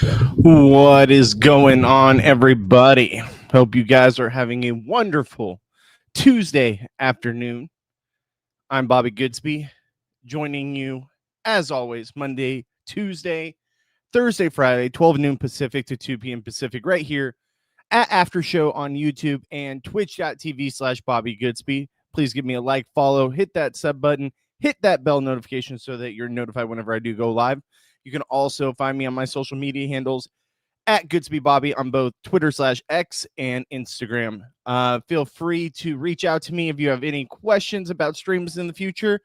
What is going on, everybody? Hope you guys are having a wonderful Tuesday afternoon. I'm Bobby Goodsby, joining you as always Monday, Tuesday, Thursday, Friday, 12 noon Pacific to 2 p.m. Pacific, right here at After Show on YouTube and twitch.tv/Bobby Goodsby. Please give me a like, follow, hit that sub button, hit that bell notification so that you're notified whenever I do go live. You can also find me on my social media handles at Goodsby Bobby on both Twitter/X and Instagram. Feel free to reach out to me if you have any questions about streams in the future.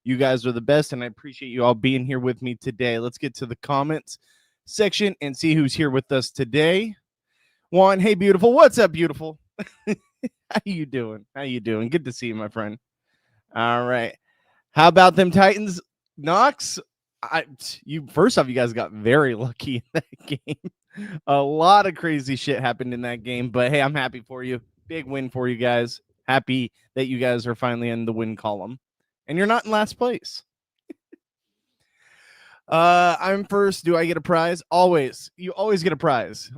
You guys are the best, and I appreciate you all being here with me today. Let's get to the comments section and see who's here with us today. Juan, hey, beautiful. What's up, beautiful? How you doing? How you doing? Good to see you, my friend. All right. How about them Titans? Knox? First off, you guys got very lucky in that game. A lot of crazy shit happened in that game, but hey, I'm happy for you. Big win for you guys. Happy that you guys are finally in the win column, and you're not in last place. I'm first. Do I get a prize? Always. You always get a prize.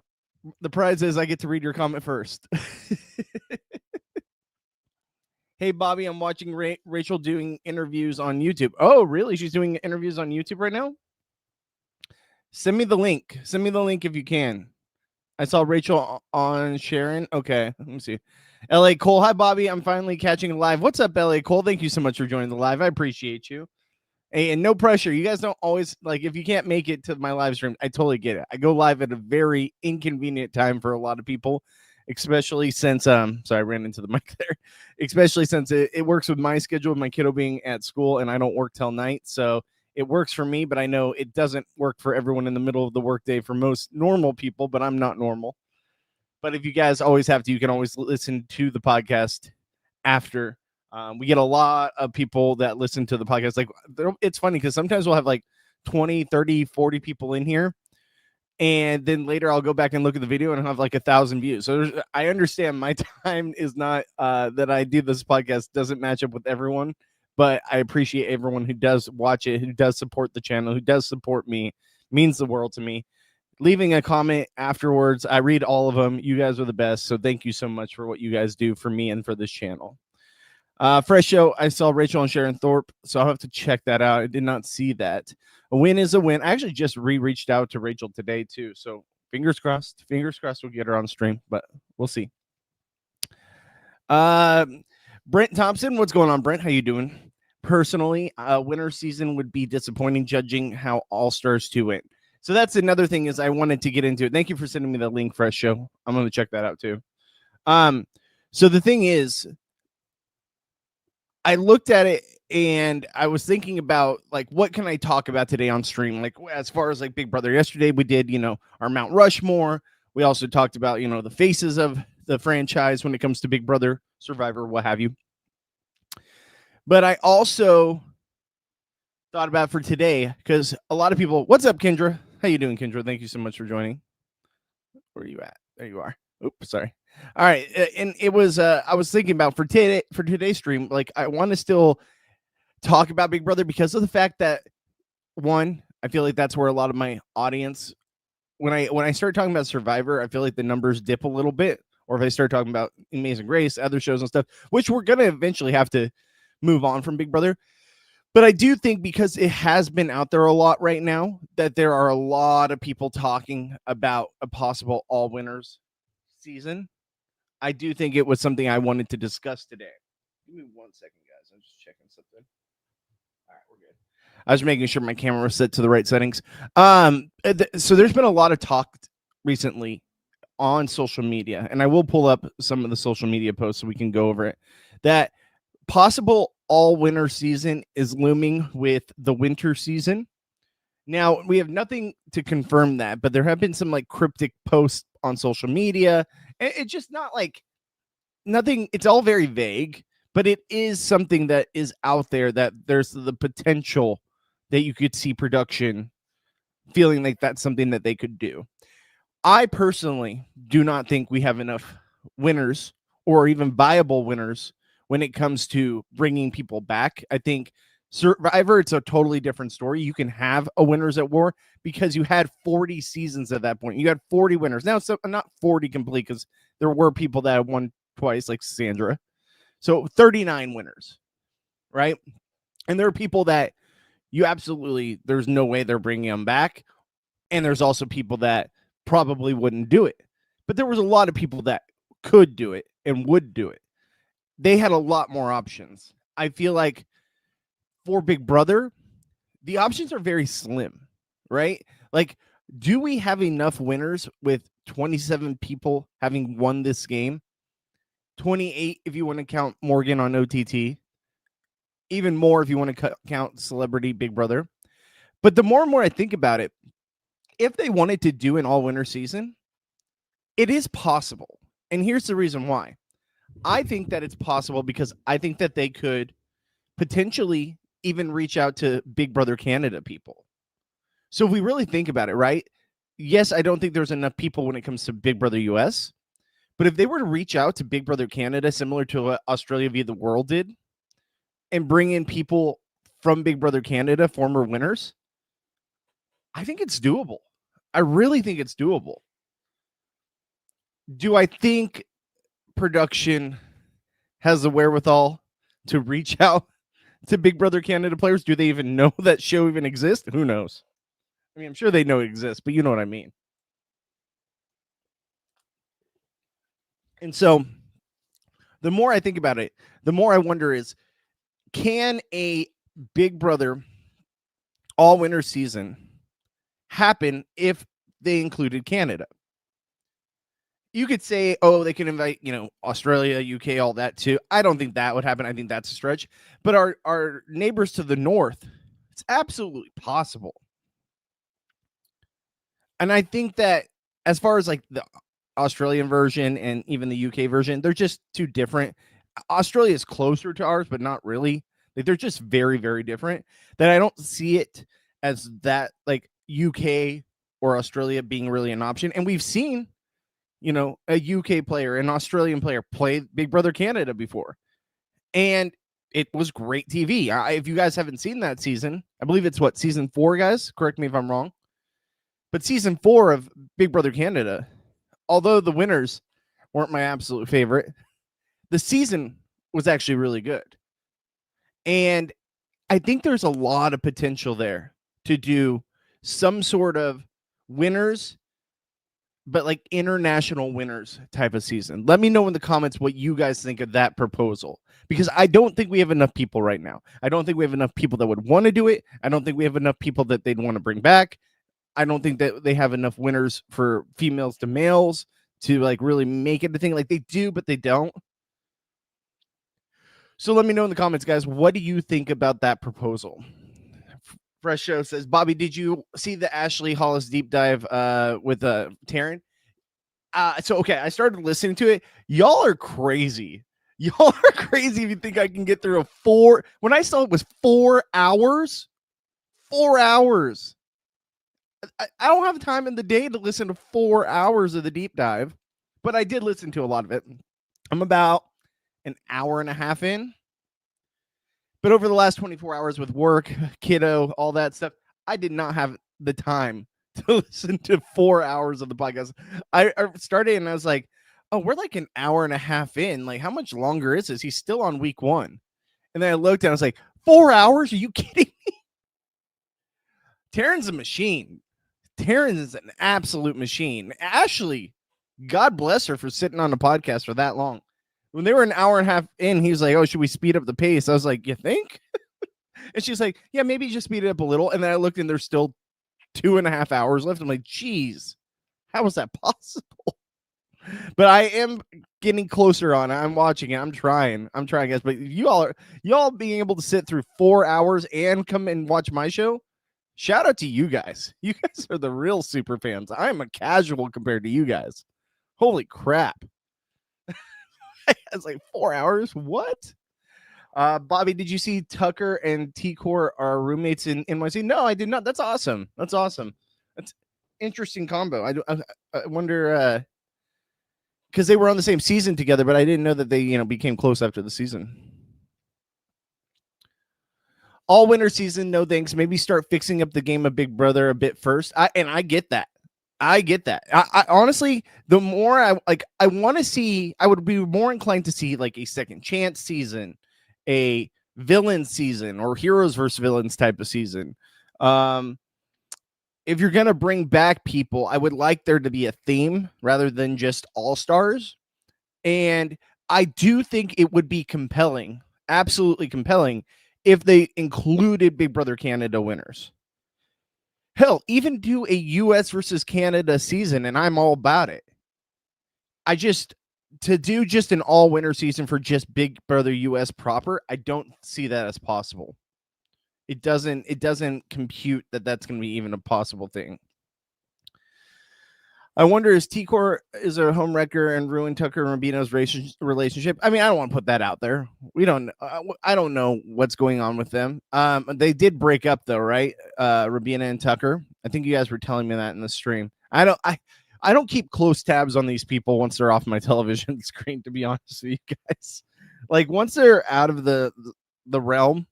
The prize is I get to read your comment first. Hey, Bobby, I'm watching Rachel doing interviews on YouTube. Oh, really? She's doing interviews on YouTube right now? Send me the link. Send me the link if you can. I saw Rachel on Sharon. Okay, let me see. LA Cole. Hi, Bobby. I'm finally catching live. What's up, LA Cole? Thank you so much for joining the live. I appreciate you. Hey, and no pressure. You guys don't always, like, if you can't make it to my live stream, I totally get it. I go live at a very inconvenient time for a lot of people, especially since, sorry, I ran into the mic there, especially since it works with my schedule, my kiddo being at school, and I don't work till night. So it works for me, but I know it doesn't work for everyone in the middle of the workday for most normal people, but I'm not normal. But if you guys always have to, you can always listen to the podcast after. We get a lot of people that listen to the podcast. Like, it's funny because sometimes we'll have like 20, 30, 40 people in here. And then later I'll go back and look at the video and I'll have like 1,000 views. So I understand my time is not that I do this podcast doesn't match up with everyone, but I appreciate everyone who does watch it, who does support the channel, who does support me. It means the world to me. Leaving a comment afterwards, I read all of them. You guys are the best. So thank you so much for what you guys do for me and for this channel. Fresh show. I saw Rachel and Sharon Thorpe, so I'll have to check that out. I did not see that. A win is a win. I actually just reached out to Rachel today too, so fingers crossed. Fingers crossed we'll get her on stream, but we'll see. Brent Thompson, what's going on, Brent? How you doing? Personally, winter season would be disappointing, judging how All Stars 2 went. So that's another thing is I wanted to get into it. Thank you for sending me the link, Fresh show. I'm going to check that out too. So the thing is, I looked at it and I was thinking about like, what can I talk about today on stream? Like, as far as like Big Brother, yesterday we did, our Mount Rushmore. We also talked about, the faces of the franchise when it comes to Big Brother, Survivor, what have you. But I also thought about for today, because a lot of people, what's up, Kendra? How you doing, Kendra? Thank you so much for joining. Where are you at? There you are. Oops, sorry. All right, and it was I was thinking about for today's stream, like I want to still talk about Big Brother because of the fact that one, I feel like that's where a lot of my audience, when I start talking about Survivor, I feel like the numbers dip a little bit, or if I start talking about Amazing Grace, other shows and stuff, which we're gonna eventually have to move on from Big Brother. But I do think because it has been out there a lot right now, that there are a lot of people talking about a possible all winners season. I do think it was something I wanted to discuss today. Give me 1 second, guys. I'm just checking something. All right, we're good. I was making sure my camera was set to the right settings. So there's been a lot of talk recently on social media, and I will pull up some of the social media posts so we can go over it, that possible all winter season is looming with the winter season. Now, we have nothing to confirm that, but there have been some like cryptic posts on social media. It's just not like nothing. It's all very vague, but it is something that is out there that there's the potential that you could see production feeling like that's something that they could do. I personally do not think we have enough winners or even viable winners when it comes to bringing people back. I think Survivor, it's a totally different story. You can have a winners at war because you had 40 seasons at that point. You had 40 winners. Now, so not 40 complete because there were people that had won twice, like Sandra. So 39 winners, right? And there are people that you absolutely, there's no way they're bringing them back. And there's also people that probably wouldn't do it. But there was a lot of people that could do it and would do it. They had a lot more options. I feel like for Big Brother, the options are very slim, right? Like, do we have enough winners with 27 people having won this game? 28 if you want to count Morgan on OTT. Even more if you want to count Celebrity Big Brother. But the more and more I think about it, if they wanted to do an all-winner season, it is possible. And here's the reason why. I think that it's possible because I think that they could potentially even reach out to Big Brother Canada people. So if we really think about it, right? Yes, I don't think there's enough people when it comes to Big Brother US. But if they were to reach out to Big Brother Canada, similar to what Australia via the World did, and bring in people from Big Brother Canada, former winners, I think it's doable. I really think it's doable. Do I think production has the wherewithal to reach out to Big Brother Canada players? Do they even know that show even exists? Who knows? I mean, I'm sure they know it exists, but you know what I mean. And so the more I think about it, the more I wonder is, can a Big Brother all-winner season happen if they included Canada? You could say, oh, they can invite, Australia, UK, all that too. I don't think that would happen. I think that's a stretch. But our neighbors to the north, it's absolutely possible. And I think that as far as like the Australian version and even the UK version, they're just too different. Australia is closer to ours, but not really. Like, they're just very, very different. That I don't see it as that like UK or Australia being really an option. And we've seen, a UK player, an Australian player play Big Brother Canada before. And it was great TV. If you guys haven't seen that season, I believe it's season 4, guys. Correct me if I'm wrong. But season 4 of Big Brother Canada, although the winners weren't my absolute favorite, the season was actually really good. And I think there's a lot of potential there to do some sort of winners, but like international winners type of season. Let me know in the comments what you guys think of that proposal, because I don't think we have enough people right now. I don't think we have enough people that would want to do it. I don't think we have enough people that they'd want to bring back. I don't think that they have enough winners for females to males to like really make it a thing. Like, they do, but they don't. So let me know in the comments, guys, what do you think about that proposal? Fresh Show says, Bobby, did you see the Ashley Hollis deep dive with Taryn? Okay, I started listening to it. Y'all are crazy. Y'all are crazy if you think I can get through when I saw it was 4 hours. 4 hours. I don't have time in the day to listen to 4 hours of the deep dive, but I did listen to a lot of it. I'm about an hour and a half in. But over the last 24 hours with work, kiddo, all that stuff, I did not have the time to listen to 4 hours of the podcast. I started and I was like, oh, we're like an hour and a half in. Like, how much longer is this? He's still on week 1. And then I looked and I was like, 4 hours? Are you kidding me? Taryn's a machine. Taryn is an absolute machine. Ashley, God bless her for sitting on the podcast for that long. When they were an hour and a half in, he was like, oh, should we speed up the pace? I was like, you think? And she's like, yeah, maybe just speed it up a little. And then I looked and there's still 2.5 hours left. I'm like, geez, how is that possible? But I am getting closer on it. I'm watching it. I'm trying, guys. But y'all being able to sit through 4 hours and come and watch my show. Shout out to you guys. You guys are the real super fans. I am a casual compared to you guys. Holy crap. It's like 4 hours. What? Bobby, did you see Tucker and T-Core are roommates in NYC? No, I did not. That's awesome. That's interesting combo. I wonder, because they were on the same season together, but I didn't know that they, became close after the season. All winter season, no thanks. Maybe start fixing up the game of Big Brother a bit first. I get that. I get that. I honestly, the more I want to see, I would be more inclined to see like a second chance season, a villain season, or heroes versus villains type of season. If you're gonna bring back people, I would like there to be a theme rather than just all stars. And I do think it would be compelling, absolutely compelling, if they included Big Brother Canada winners. Hell, even do a US versus Canada season, and I'm all about it. To do just an all winner season for just Big Brother US proper, I don't see that as possible. It doesn't compute that that's going to be even a possible thing. I wonder, is T-Core is a home wrecker and ruin Tucker and Rubino's relationship? I mean, I don't want to put that out there. I don't know what's going on with them. They did break up though, right? Rubina and Tucker. I think you guys were telling me that in the stream. I don't keep close tabs on these people once they're off my television screen, to be honest with you guys. Like once they're out of the realm,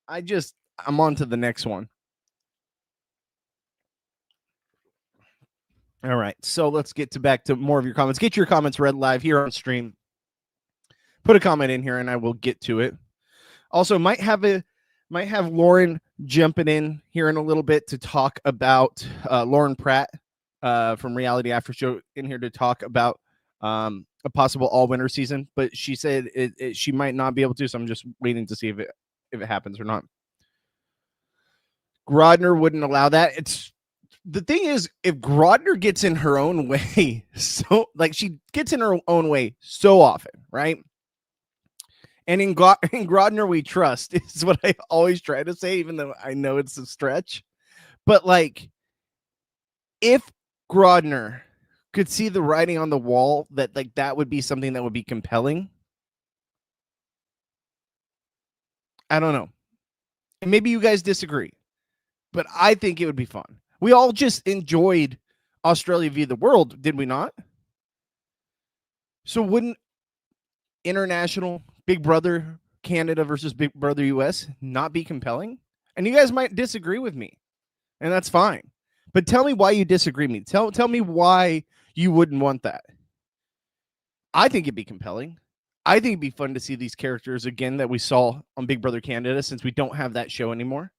I'm on to the next one. All right, so let's get back to more of your comments. Get your comments read live here on stream. Put a comment in here, and I will get to it. Also, might have Lauren jumping in here in a little bit to talk about Lauren Pratt from Reality After Show in here to talk about a possible all winter season, but she said she might not be able to, so I'm just waiting to see if it happens or not. Grodner wouldn't allow that. The thing is, if Grodner gets in her own way, so like she gets in her own way so often, right? And in Grodner we trust is what I always try to say, even though I know it's a stretch. But like, if Grodner could see the writing on the wall, that like that would be something that would be compelling. I don't know. And maybe you guys disagree, but I think it would be fun. We all just enjoyed Australia v. the World, did we not? So wouldn't international Big Brother Canada versus Big Brother US not be compelling? And you guys might disagree with me, and that's fine. But tell me why you disagree with me. Tell me why you wouldn't want that. I think it'd be compelling. I think it'd be fun to see these characters again that we saw on Big Brother Canada, since we don't have that show anymore.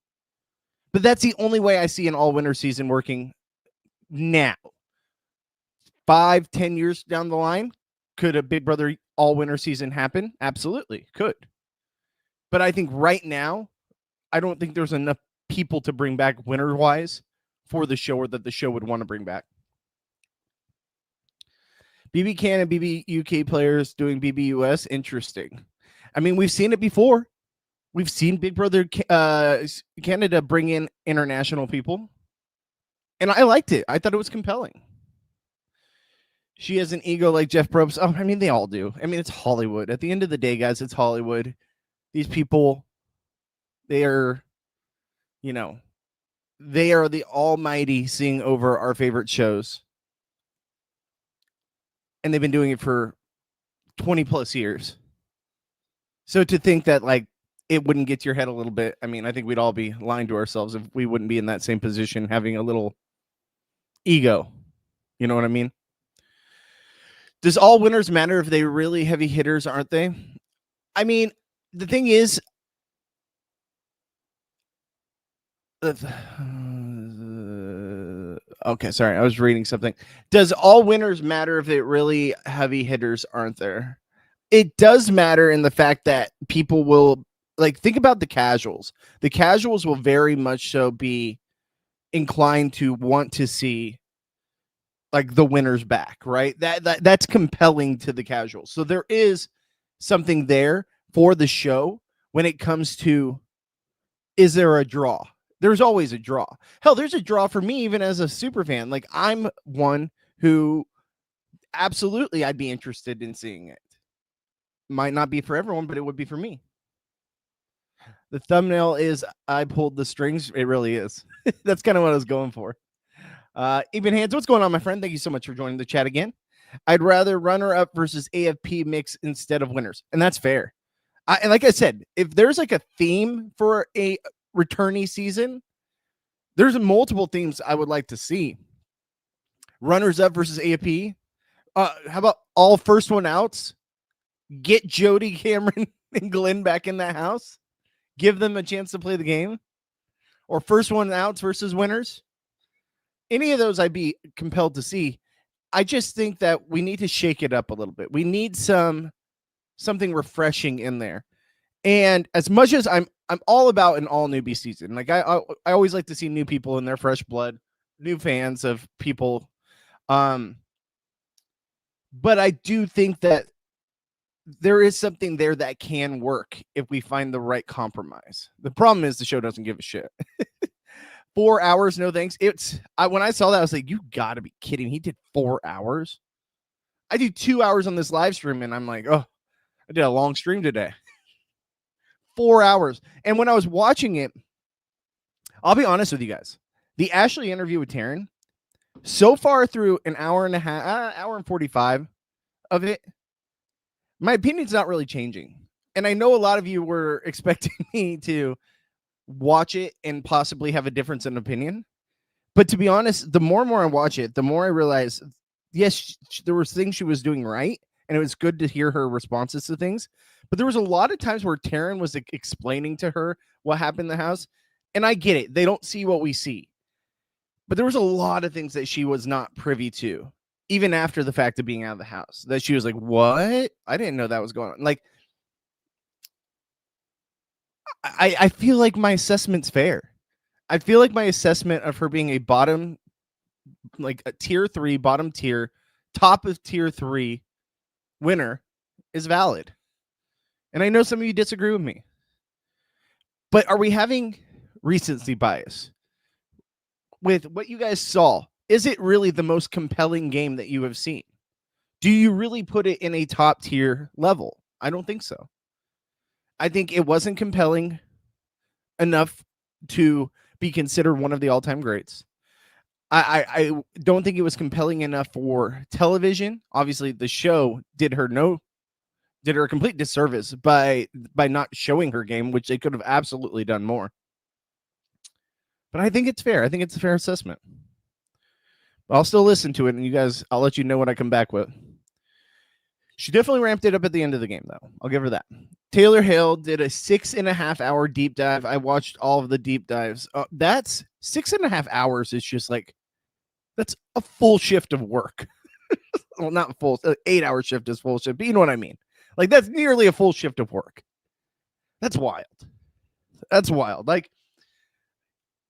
But that's the only way I see an all-winter season working now. 5-10 years down the line, could a Big Brother all-winter season happen? Absolutely, could. But I think right now, I don't think there's enough people to bring back winter-wise for the show, or that the show would want to bring back. BB Can and BB UK players doing BB US, interesting. I mean, we've seen it before. We've seen Big Brother Canada bring in international people, and I liked it. I thought it was compelling. She has an ego like Jeff Probst. Oh, I mean, they all do. I mean, it's Hollywood. At the end of the day, guys, it's Hollywood. These people, they are the almighty seeing over our favorite shows. And they've been doing it for 20 plus years. So to think that like it wouldn't get to your head a little bit, I mean, I think we'd all be lying to ourselves if we wouldn't be in that same position, having a little ego. You know what I mean? Does all winners matter if they really heavy hitters, aren't they? I mean, the thing is, okay, sorry, I was reading something. Does all winners matter if they really heavy hitters, aren't there? It does matter in the fact that people will, like, think about the casuals. The casuals will very much so be inclined to want to see like the winners back, right? That's compelling to the casuals. So there is something there for the show when it comes to, is there a draw? There's always a draw. Hell, there's a draw for me even as a super fan. Like, I'm one who absolutely I'd be interested in seeing it. Might not be for everyone, but it would be for me. The thumbnail is I pulled the strings. It really is. That's kind of what I was going for. Even Hands, what's going on, my friend? Thank you so much for joining the chat again. I'd rather runner-up versus AFP mix instead of winners, and that's fair. And like I said, if there's like a theme for a returnee season, there's multiple themes I would like to see. Runners up versus AFP. How about all first one outs? Get Jody, Cameron, and Glenn back in that house. Give them a chance to play the game. Or first one outs versus winners. Any of those I'd be compelled to see. I just think that we need to shake it up a little bit. We need something refreshing in there. And as much as I'm all about an all newbie season, like I always like to see new people in their fresh blood, new fans of people. But I do think that there is something there that can work if we find the right compromise. The problem is the show doesn't give a shit. 4 hours, no thanks. When I saw that, I was like, you gotta be kidding. He did 4 hours. I do 2 hours on this live stream, and I'm like, oh, I did a long stream today. 4 hours. And when I was watching it, I'll be honest with you guys. The Ashley interview with Taryn, so far through an hour and a half, hour and 45 of it, my opinion's not really changing. And I know a lot of you were expecting me to watch it and possibly have a difference in opinion. But to be honest, the more and more I watch it, the more I realize, yes, there were things she was doing right. And it was good to hear her responses to things. But there was a lot of times where Taryn was explaining to her what happened in the house. And I get it. They don't see what we see. But there was a lot of things that she was not privy to, even after the fact of being out of the house, that she was like, what? I didn't know that was going on. Like, I feel like my assessment's fair. I feel like my assessment of her being a bottom, like a tier 3, bottom tier, top of tier 3 winner is valid. And I know some of you disagree with me. But are we having recency bias with what you guys saw? Is it really the most compelling game that you have seen? Do you really put it in a top tier level? I don't think so. I think it wasn't compelling enough to be considered one of the all-time greats. I don't think it was compelling enough for television. Obviously, the show did her a complete disservice by not showing her game, which they could have absolutely done more. But I think it's fair. I think it's a fair assessment. But I'll still listen to it, and you guys, I'll let you know what I come back with. She definitely ramped it up at the end of the game, though. I'll give her that. Taylor Hale did a 6.5 hour deep dive. I watched all of the deep dives. That's 6.5 hours is just like, that's a full shift of work. Well, not full, 8 hour shift is full shift, but you know what I mean? Like, that's nearly a full shift of work. That's wild. That's wild. Like,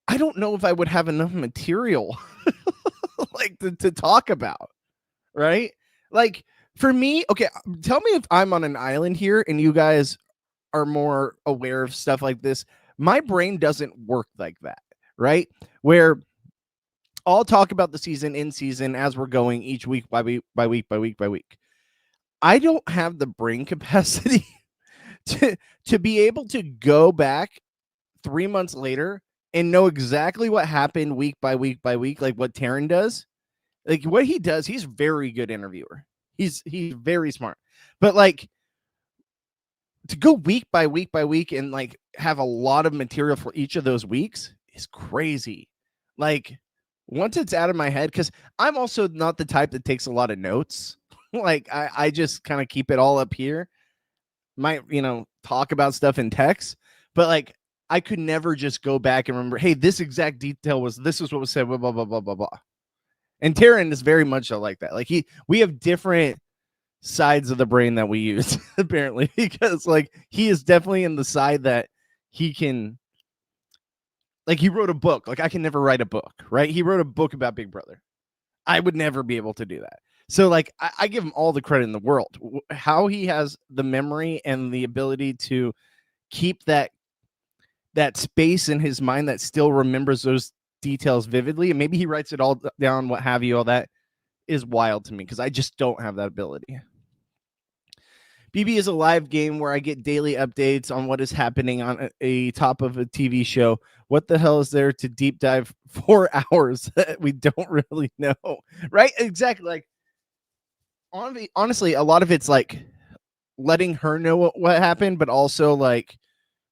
I don't know if I would have enough material like to talk about, right? Like, for me, okay, tell me if I'm on an island here and you guys are more aware of stuff like this. My brain doesn't work like that, right? Where I'll talk about the season in season as we're going each week by week by week by week by week. I don't have the brain capacity to be able to go back 3 months later and know exactly what happened week by week by week, like what Taryn does. Like, what he does, he's a very good interviewer. He's very smart. But like, to go week by week by week and like have a lot of material for each of those weeks is crazy. Like, once it's out of my head, because I'm also not the type that takes a lot of notes. Like, I just kind of keep it all up here. Might, talk about stuff in text, but like, I could never just go back and remember, hey, this exact detail this is what was said, blah, blah, blah, blah, blah, blah. And Taryn is very much like that. Like, we have different sides of the brain that we use, apparently, because like, he is definitely in the side that he can, like, he wrote a book. Like, I can never write a book, right? He wrote a book about Big Brother. I would never be able to do that. So like, I give him all the credit in the world. How he has the memory and the ability to keep that space in his mind that still remembers those details vividly, and maybe he writes it all down, what have you, all that is wild to me, because I just don't have that ability. BB is a live game where I get daily updates on what is happening on a top of a TV show. What the hell is there to deep dive 4 hours that we don't really know? Right? Exactly. Like, honestly, a lot of it's like letting her know what happened, but also like,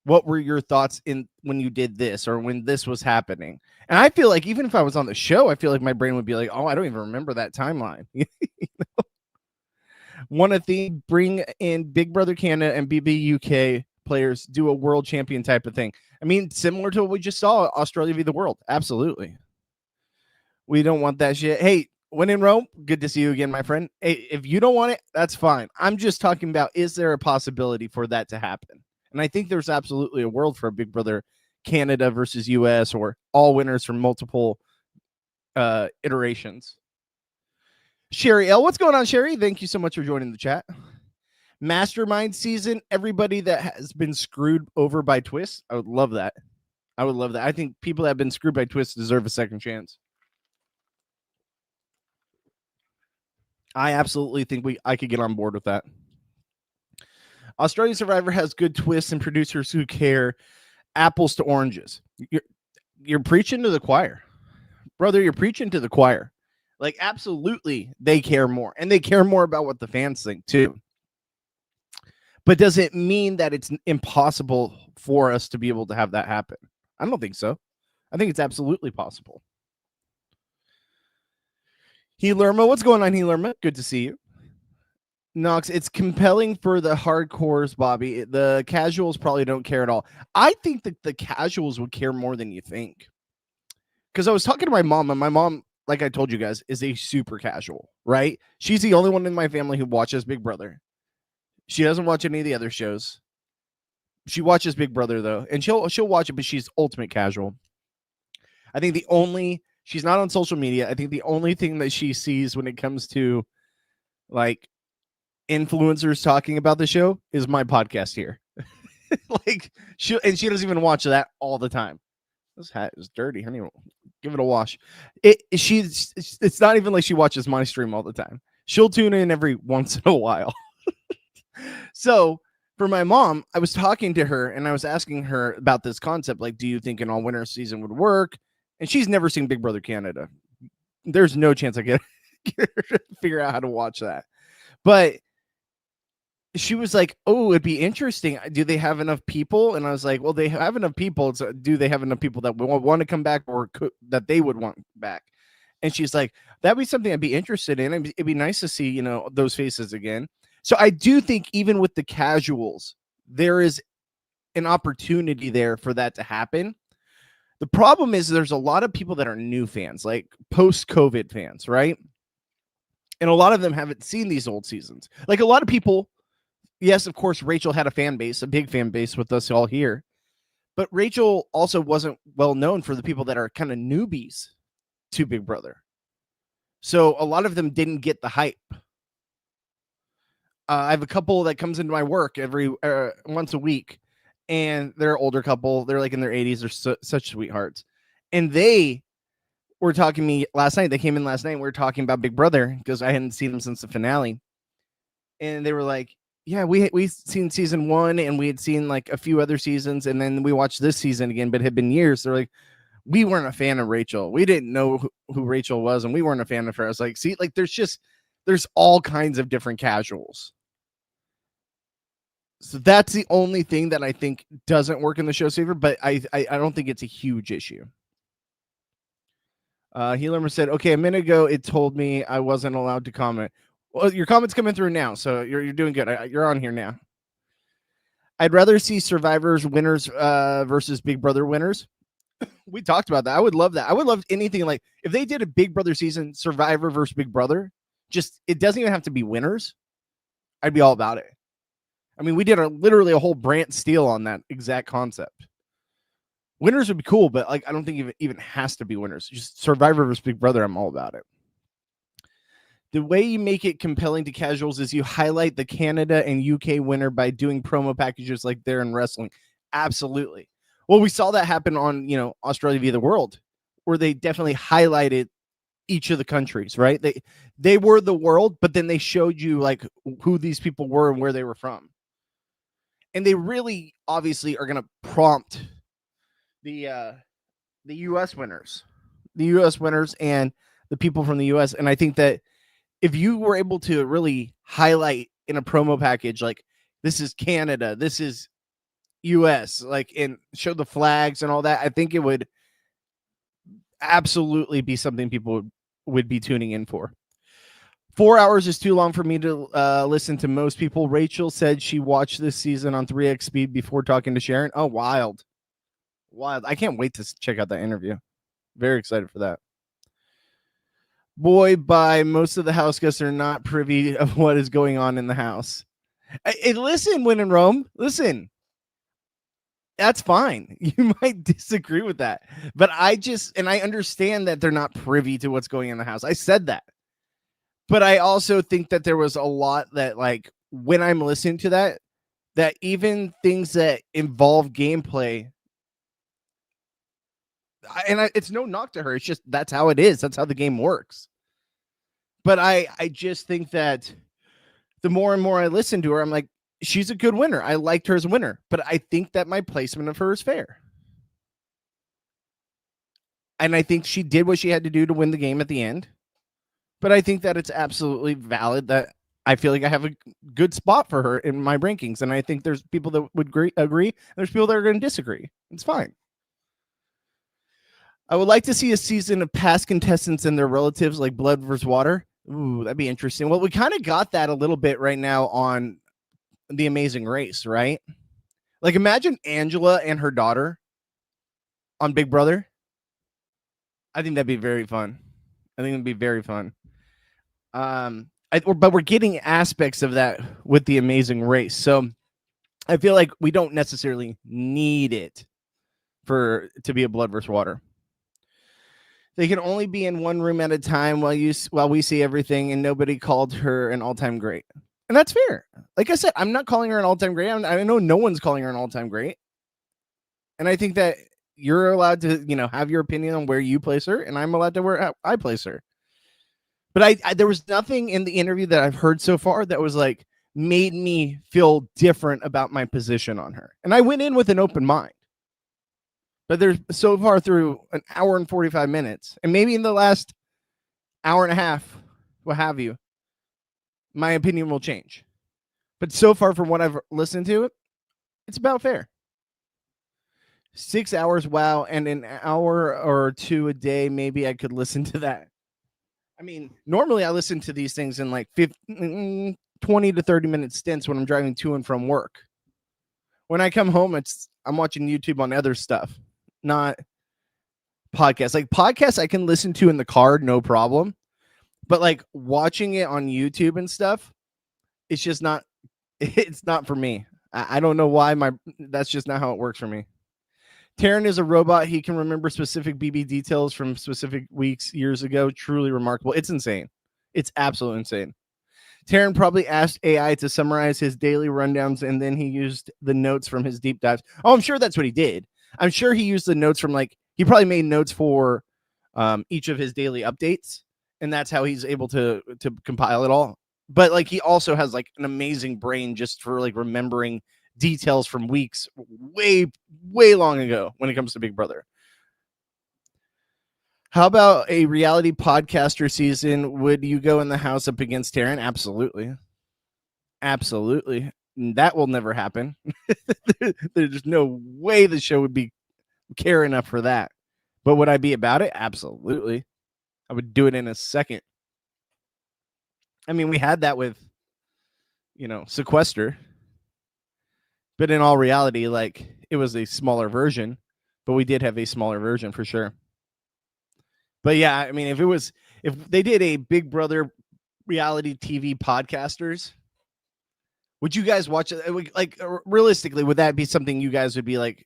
what were your thoughts in when you did this or when this was happening? And I feel like even if I was on the show, I feel like my brain would be like, oh, I don't even remember that timeline. Want to think bring in Big Brother Canada and BB UK players do a world champion type of thing. I mean, similar to what we just saw, Australia v. the world. Absolutely. We don't want that shit. Hey, when in Rome, good to see you again, my friend. Hey, if you don't want it, that's fine. I'm just talking about, is there a possibility for that to happen? And I think there's absolutely a world for a Big Brother Canada versus US, or all winners from multiple iterations. Sherry L, what's going on, Sherry? Thank you so much for joining the chat. Mastermind season, everybody that has been screwed over by twists. I would love that. I would love that. I think people that have been screwed by twists deserve a second chance. I absolutely think I could get on board with that. Australian Survivor has good twists and producers who care. Apples to oranges. You're preaching to the choir, brother. You're preaching to the choir. Like, absolutely, they care more, and they care more about what the fans think too. But does it mean that it's impossible for us to be able to have that happen? I don't think so. I think it's absolutely possible. Helerma, what's going on, Helerma? Good to see you. Knox, it's compelling for the hardcores, Bobby. The casuals probably don't care at all. I think that the casuals would care more than you think. Because I was talking to my mom, and my mom, like I told you guys, is a super casual, right? She's the only one in my family who watches Big Brother. She doesn't watch any of the other shows. She watches Big Brother, though, and she'll watch it, but she's ultimate casual. I think she's not on social media. I think the only thing that she sees when it comes to, like, influencers talking about the show is my podcast here. Like, she doesn't even watch that all the time. This hat is dirty, honey. Give it a wash. It's not even like she watches my stream all the time. She'll tune in every once in a while. So for my mom, I was talking to her and I was asking her about this concept. Like, do you think an all winter season would work? And she's never seen Big Brother Canada. There's no chance I get her to figure out how to watch that. But she was like, oh, it'd be interesting. Do they have enough people? And I was like, well, they have enough people. So do they have enough people that want to come back, or that they would want back? And she's like, that'd be something I'd be interested in. It'd be nice to see, those faces again. So I do think even with the casuals, there is an opportunity there for that to happen. The problem is there's a lot of people that are new fans, like post-COVID fans, right? And a lot of them haven't seen these old seasons. Like, a lot of people, yes, of course, Rachel had a fan base, a big fan base with us all here. But Rachel also wasn't well known for the people that are kind of newbies to Big Brother. So a lot of them didn't get the hype. I have a couple that comes into my work every once a week, and they're an older couple. They're like in their 80s. They're such sweethearts. And they were talking to me last night. They came in last night. And we were talking about Big Brother because I hadn't seen them since the finale. And they were like, yeah, we've seen season 1, and we had seen like a few other seasons, and then we watched this season again, but it had been years. They're like, we weren't a fan of Rachel. We didn't know who Rachel was, and we weren't a fan of her. I was like, see, like there's all kinds of different casuals. So that's the only thing that I think doesn't work in the show's favor, but I don't think it's a huge issue. Healer said, okay, a minute ago it told me I wasn't allowed to comment. Well, your comment's coming through now, so you're doing good. You're on here now. I'd rather see Survivors winners versus Big Brother winners. We talked about that. I would love that. I would love anything like if they did a Big Brother season, Survivor versus Big Brother. Just, it doesn't even have to be winners. I'd be all about it. I mean, we did literally a whole Brant Steele on that exact concept. Winners would be cool, but like I don't think it even has to be winners. Just Survivor versus Big Brother, I'm all about it. The way you make it compelling to casuals is you highlight the Canada and UK winner by doing promo packages like they're in wrestling. Absolutely. Well, we saw that happen on, Australia v. the World, where they definitely highlighted each of the countries, right? They were the world, but then they showed you like who these people were and where they were from. And they really obviously are going to prompt the US winners, and the people from the US. And I think that if you were able to really highlight in a promo package, like, this is Canada, this is US, like, and show the flags and all that, I think it would absolutely be something people would be tuning in for. 4 hours is too long for me to listen to most people. Rachel said she watched this season on 3x speed before talking to Sharon. Oh, wild. I can't wait to check out that interview. Very excited for that. Boy, by most of the house guests are not privy of what is going on in the house. Listen, when in Rome, listen. That's fine. You might disagree with that, but I understand that they're not privy to what's going on in the house. I said that. But I also think that there was a lot that, like, when I'm listening to that even things that involve gameplay, it's no knock to her. It's just that's how it is. That's how the game works. But I just think that the more and more I listen to her, I'm like, she's a good winner. I liked her as a winner. But I think that my placement of her is fair. And I think she did what she had to do to win the game at the end. But I think that it's absolutely valid that I feel like I have a good spot for her in my rankings. And I think there's people that would agree. There's people that are going to disagree. It's fine. I would like to see a season of past contestants and their relatives, like Blood vs. Water. Ooh, that'd be interesting. Well, we kind of got that a little bit right now on The Amazing Race, right? Like, imagine Angela and her daughter on Big Brother. I think that'd be very fun. I think it'd be very fun. But we're getting aspects of that with The Amazing Race. So I feel like we don't necessarily need it to be a Blood vs. Water. They can only be in one room at a time while we see everything, and nobody called her an all-time great. And that's fair. Like I said, I'm not calling her an all-time great. I know no one's calling her an all-time great. And I think that you're allowed to, have your opinion on where you place her, and I'm allowed to where I place her. But there was nothing in the interview that I've heard so far that was like made me feel different about my position on her. And I went in with an open mind. But there's so far through an hour and 45 minutes, and maybe in the last hour and a half, what have you, my opinion will change. But so far from what I've listened to, it's about fair. 6 hours, wow, and an hour or two a day, maybe I could listen to that. I mean, normally I listen to these things in like 20 to 30 minute stints when I'm driving to and from work. When I come home, I'm watching YouTube on other stuff, not podcasts. Like podcasts I can listen to in the car, no problem. But like watching it on YouTube and stuff, it's just not, it's not for me. I don't know why that's just not how it works for me. Taryn is a robot. He can remember specific BB details from specific weeks, years ago. Truly remarkable. It's insane. It's absolutely insane. Taryn probably asked AI to summarize his daily rundowns, and then he used the notes from his deep dives. Oh, I'm sure that's what he did. I'm sure he used the notes from, like, he probably made notes for each of his daily updates, and that's how he's able to compile it all. But like, he also has like an amazing brain just for like remembering details from weeks way long ago when it comes to Big Brother. How about a reality podcaster season? Would you go in the house up against Taryn? Absolutely. That will never happen. There's no way the show would be care enough for that. But would I be about it? Absolutely. I would do it in a second. I mean, we had that with, Sequester. But in all reality, like, it was a smaller version. But we did have a smaller version for sure. But yeah, I mean, if they did a Big Brother reality TV podcasters, would you guys watch it? Like, realistically, would that be something you guys would be like?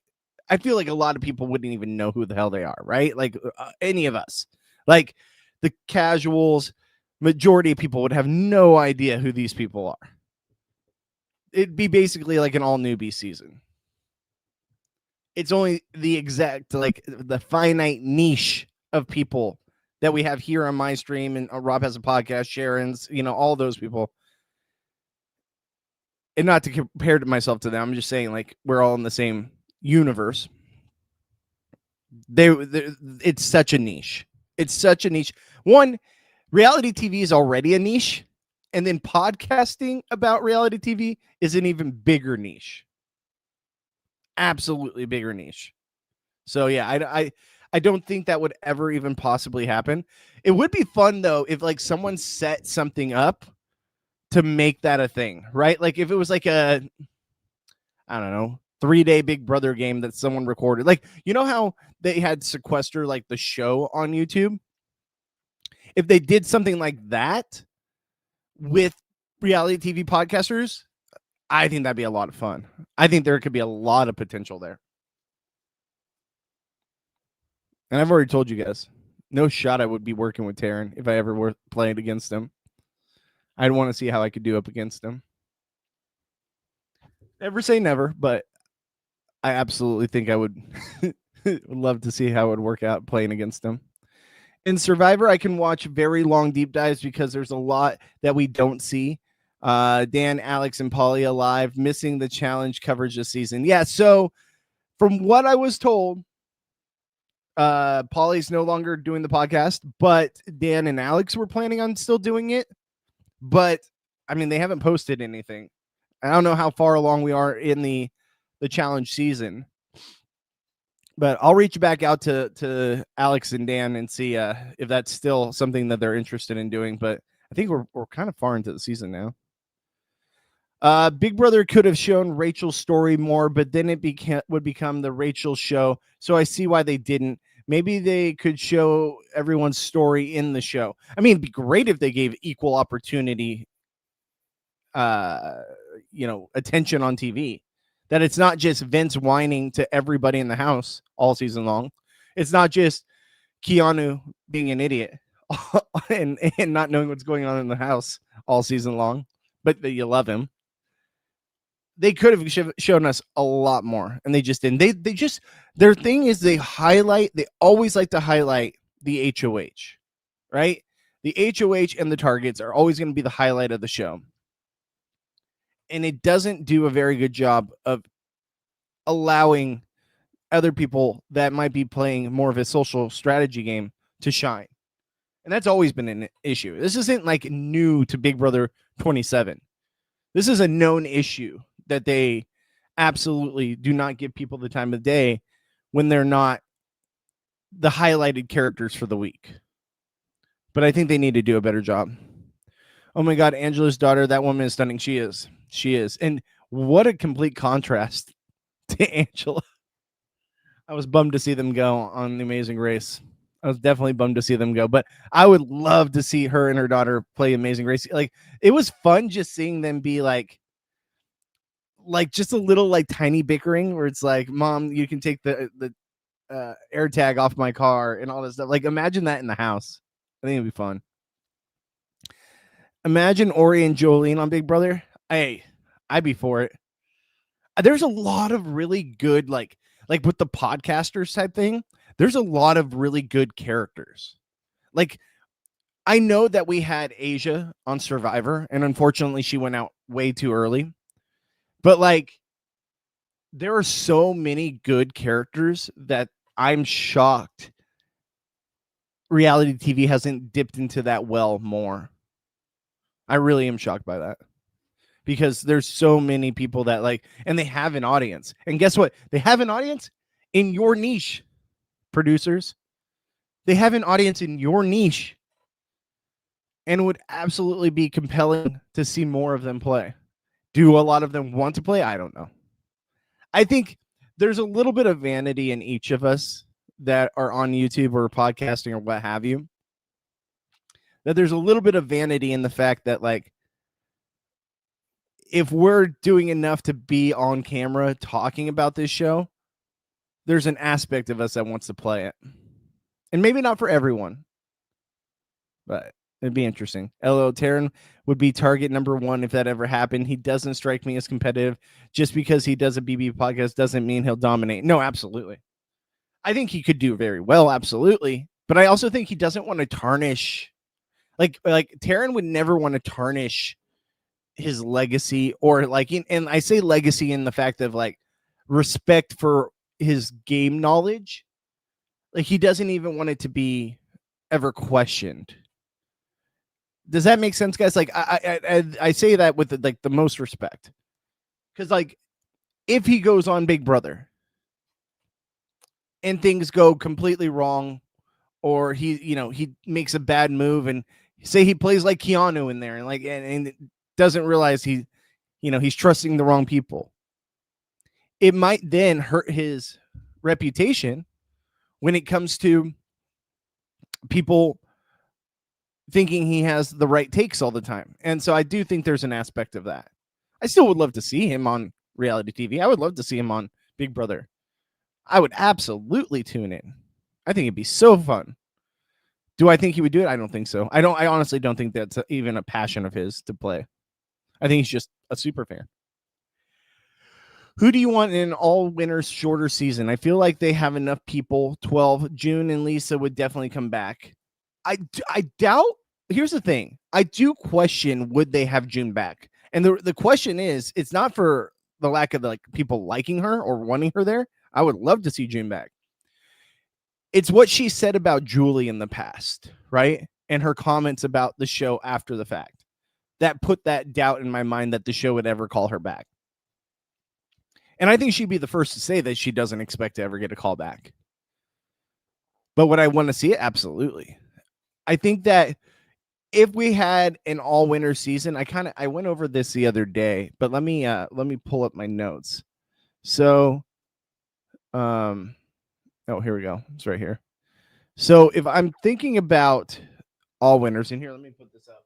I feel like a lot of people wouldn't even know who the hell they are, right? Like any of us, like the casuals, majority of people would have no idea who these people are. It'd be basically like an all newbie season. It's only the exact, like, the finite niche of people that we have here on my stream, and Rob has a podcast, Sharon's, all those people. And not to compare to myself to them, I'm just saying, like, we're all in the same universe. It's such a niche. It's such a niche. One, reality TV is already a niche, And then podcasting about reality TV is an even bigger niche. Absolutely bigger niche. So yeah, I don't think that would ever even possibly happen. It would be fun though if like someone set something up to make that a thing, right? Like if it was like a, I don't know, 3-day Big Brother game that someone recorded. Like, you know how they had Sequester, like the show on YouTube? If they did something like that with reality TV podcasters, I think that'd be a lot of fun. I think there could be a lot of potential there. And I've already told you guys, no shot I would be working with Taryn if I ever were playing against him. I'd want to see how I could do up against him. Never say never, but I absolutely think I would love to see how it would work out playing against him. In Survivor, I can watch very long deep dives because there's a lot that we don't see. Dan, Alex, and Polly alive, missing the challenge coverage this season. Yeah, so from what I was told, Polly's no longer doing the podcast, but Dan and Alex were planning on still doing it. But I mean, they haven't posted anything. I don't know how far along we are in the challenge season, but I'll reach back out to Alex and Dan and see if that's still something that they're interested in doing. But I think we're kind of far into the season now. Big Brother could have shown Rachel's story more, but then it would become the Rachel show. So I see why they didn't. Maybe they could show everyone's story in the show. I mean, it'd be great if they gave equal opportunity, attention on TV. That it's not just Vince whining to everybody in the house all season long. It's not just Keanu being an idiot and not knowing what's going on in the house all season long, but that you love him. They could have shown us a lot more, and they just didn't. They just, their thing is they always like to highlight the HOH, right? The HOH and the targets are always going to be the highlight of the show. And it doesn't do a very good job of allowing other people that might be playing more of a social strategy game to shine. And that's always been an issue. This isn't like new to Big Brother 27. This is a known issue that they absolutely do not give people the time of day when they're not the highlighted characters for the week. But I think they need to do a better job. Oh my God, Angela's daughter, that woman is stunning. She is. And what a complete contrast to Angela. I was bummed to see them go on The Amazing Race. I was definitely bummed to see them go, but I would love to see her and her daughter play Amazing Race. Like, it was fun just seeing them be like just a little like tiny bickering where it's like, Mom, you can take the air tag off my car and all this stuff. Like, imagine that in the house. I think it'd be fun. Imagine Ori and Jolene on Big Brother. Hey, I'd be for it. There's a lot of really good, like with the podcasters type thing, there's a lot of really good characters. Like, I know that we had Asia on Survivor, and unfortunately she went out way too early. But like, there are so many good characters that I'm shocked reality TV hasn't dipped into that well more. I really am shocked by that. Because there's so many people that like, and they have an audience. And guess what? They have an audience in your niche, producers. They have an audience in your niche. And it would absolutely be compelling to see more of them play. Do a lot of them want to play? I don't know. I think there's a little bit of vanity in each of us that are on YouTube or podcasting or what have you. That there's a little bit of vanity in the fact that, like, if we're doing enough to be on camera talking about this show, there's an aspect of us that wants to play it. And maybe not for everyone, but it'd be interesting. LO Taryn would be target number one if that ever happened. He doesn't strike me as competitive. Just because he does a BB podcast doesn't mean he'll dominate. No, absolutely. I think he could do very well, absolutely. But I also think he doesn't want to tarnish. Like Taryn would never want to tarnish his legacy, or like, and I say legacy in the fact of like respect for his game knowledge. Like, he doesn't even want it to be ever questioned. Does that make sense, guys? Like I say that with the most respect, because like if he goes on Big Brother and things go completely wrong, or he makes a bad move, and say he plays like Keanu in there, and and doesn't realize he's trusting the wrong people, it might then hurt his reputation when it comes to people thinking he has the right takes all the time. And so I do think there's an aspect of that. I still would love to see him on reality TV. I would love to see him on Big Brother. I would absolutely tune in. I think it'd be so fun. Do I think he would do it? I don't think so. I honestly don't think that's even a passion of his to play. I think he's just a super fan. Who do you want in an all winners shorter season? I feel like they have enough people. 12. June and Lisa would definitely come back. I doubt. Here's the thing. I do question, would they have June back? And the question is, it's not for the lack of people liking her or wanting her there. I would love to see June back. It's what she said about Julie in the past, right? And her comments about the show after the fact that put that doubt in my mind that the show would ever call her back. And I think she'd be the first to say that she doesn't expect to ever get a call back. But would I want to see it? Absolutely. I think that if we had an all-winner season, I went over this the other day, but let me pull up my notes. So, oh, here we go. It's right here. So if I'm thinking about all winners in here, let me put this up.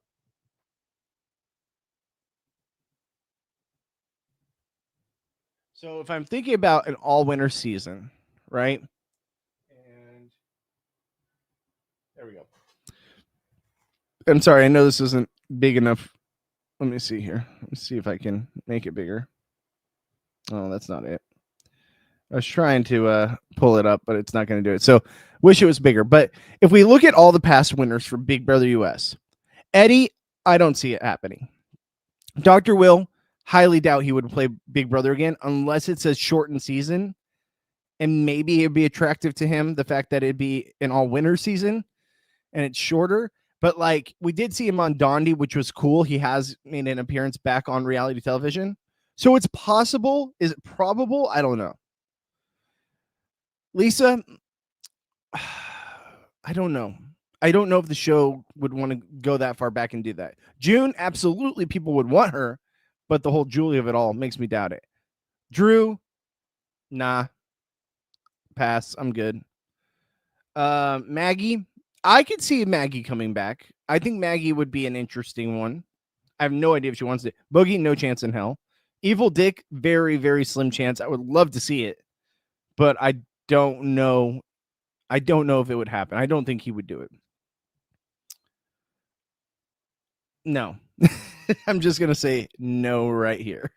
So if I'm thinking about an all-winner season, right? And there we go. I'm sorry, I know this isn't big enough. Let me see here. Let's see if I can make it bigger. Oh, that's not it. I was trying to pull it up, but it's not going to do it. So wish it was bigger. But if we look at all the past winners for Big Brother US, Eddie, I don't see it happening. Dr. Will, highly doubt he would play Big Brother again unless it's a shortened season. And maybe it'd be attractive to him, the fact that it'd be an all-winner season and it's shorter. But we did see him on Dondi, which was cool. He has made an appearance back on reality television. So it's possible. Is it probable? I don't know. Lisa, I don't know. I don't know if the show would want to go that far back and do that. June, absolutely people would want her, but the whole Julie of it all makes me doubt it. Drew, nah. Pass. I'm good. Maggie, I could see Maggie coming back. I think Maggie would be an interesting one. I have no idea if she wants to. Boogie, no chance in hell. Evil Dick, very, very slim chance. I would love to see it, but I don't know. I don't know if it would happen. I don't think he would do it. No. I'm just going to say no right here.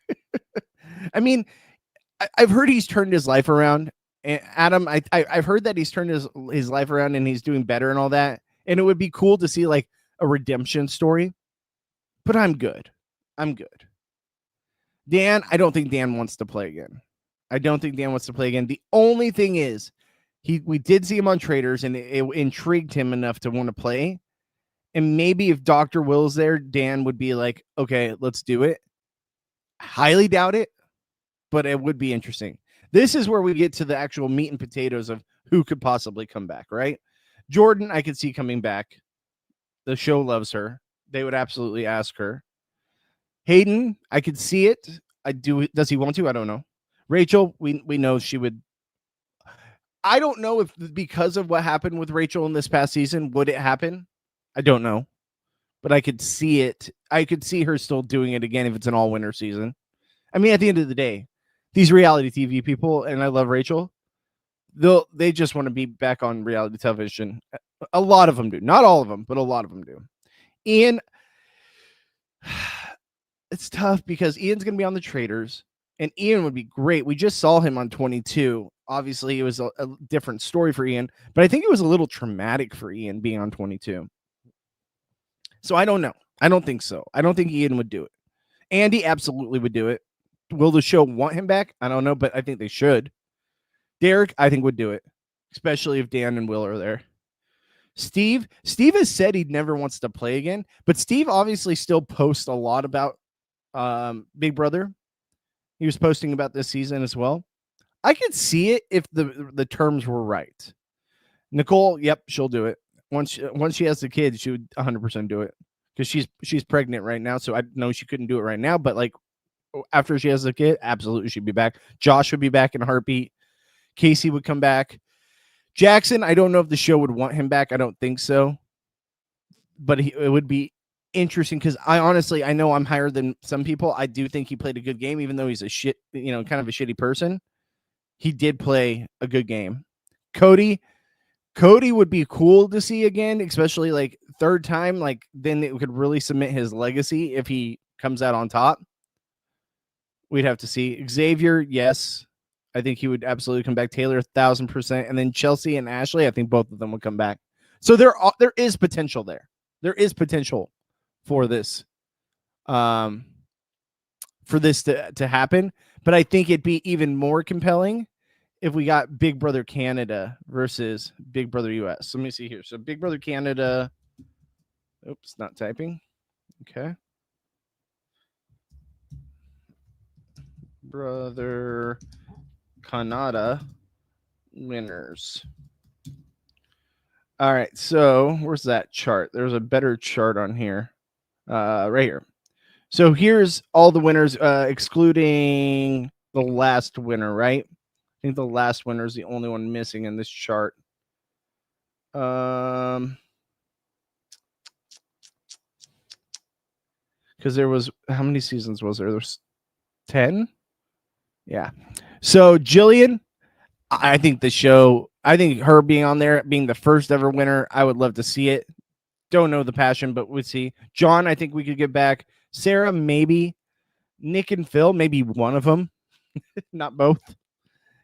I mean, I've heard he's turned his life around. And Adam, I've heard that he's turned his life around and he's doing better and all that. And it would be cool to see a redemption story. But I'm good. I'm good. Dan, I don't think Dan wants to play again. The only thing is, we did see him on Traders, and it intrigued him enough to want to play. And maybe if Dr. Will's there, Dan would be like, okay, let's do it. Highly doubt it, but it would be interesting. This is where we get to the actual meat and potatoes of who could possibly come back, right? Jordan, I could see coming back. The show loves her. They would absolutely ask her. Hayden, I could see it. I do. Does he want to? I don't know. Rachel, we know she would. I don't know if because of what happened with Rachel in this past season, would it happen? I don't know. But I could see it. I could see her still doing it again if it's an all-winner season. I mean, at the end of the day, these reality TV people, and I love Rachel, they just want to be back on reality television. A lot of them do. Not all of them, but a lot of them do. Ian, it's tough because Ian's going to be on the Traders, and Ian would be great. We just saw him on 22. Obviously, it was a different story for Ian, but I think it was a little traumatic for Ian being on 22. So I don't know. I don't think so. I don't think Ian would do it. Andy absolutely would do it. Will the show want him back? I don't know, but I think they should. Derek, I think, would do it, especially if Dan and Will are there. Steve has said he never wants to play again, but Steve obviously still posts a lot about Big Brother. He was posting about this season as well. I could see it if the terms were right. Nicole, yep, she'll do it. Once she has the kid, she would 100% do it because she's pregnant right now. So I know she couldn't do it right now, but like after she has the kid, absolutely she'd be back. Josh would be back in a heartbeat. Casey would come back. Jackson, I don't know if the show would want him back. I don't think so. But it would be interesting because I know I'm higher than some people. I do think he played a good game, even though he's kind of a shitty person. He did play a good game. Cody would be cool to see again, especially like third time. Like then it could really cement his legacy if he comes out on top. We'd have to see. Xavier, yes. I think he would absolutely come back. Taylor, 1,000%. And then Chelsea and Ashley, I think both of them would come back. So there is potential there. There is potential for this to happen. But I think it'd be even more compelling if we got Big Brother Canada versus Big Brother US. Let me see here. So Big Brother Canada. Oops, not typing. Okay. Brother Canada winners. All right, so where's that chart? There's a better chart on here, right here. So here's all the winners, excluding the last winner, right? I think the last winner is the only one missing in this chart. Because there was, how many seasons was there? There's 10. Yeah. So Jillian, I think her being on there, being the first ever winner, I would love to see it. Don't know the passion, but we'll see. John, I think we could get back. Sarah, maybe. Nick and Phil, maybe one of them. Not both.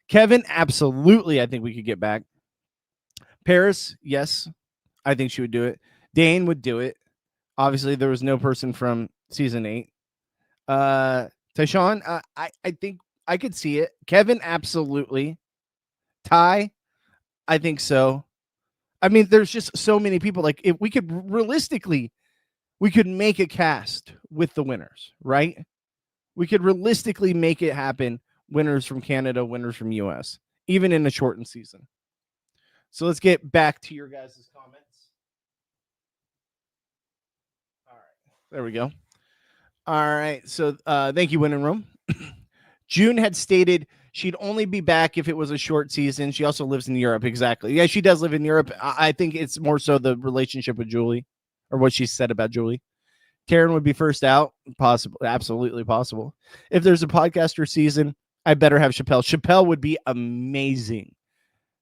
Kevin, absolutely, I think we could get back. Paris, yes, I think she would do it. Dane would do it. Obviously, there was no person from season 8. Tyshawn, I think I could see it. Kevin, absolutely. Ty, I think so. I mean, there's just so many people. Like, if we could realistically, we could make a cast with the winners, right? We could realistically make it happen. Winners from Canada, winners from US, even in a shortened season. So let's get back to your guys' comments. All right, there we go. All right, so thank you, Winning Room. June had stated she'd only be back if it was a short season. She also lives in Europe. Exactly. Yeah, she does live in Europe. I think it's more so the relationship with Julie, or what she said about Julie. Taryn would be first out. Possible. Absolutely possible. If there's a podcaster season, I better have Chappelle. Chappelle would be amazing.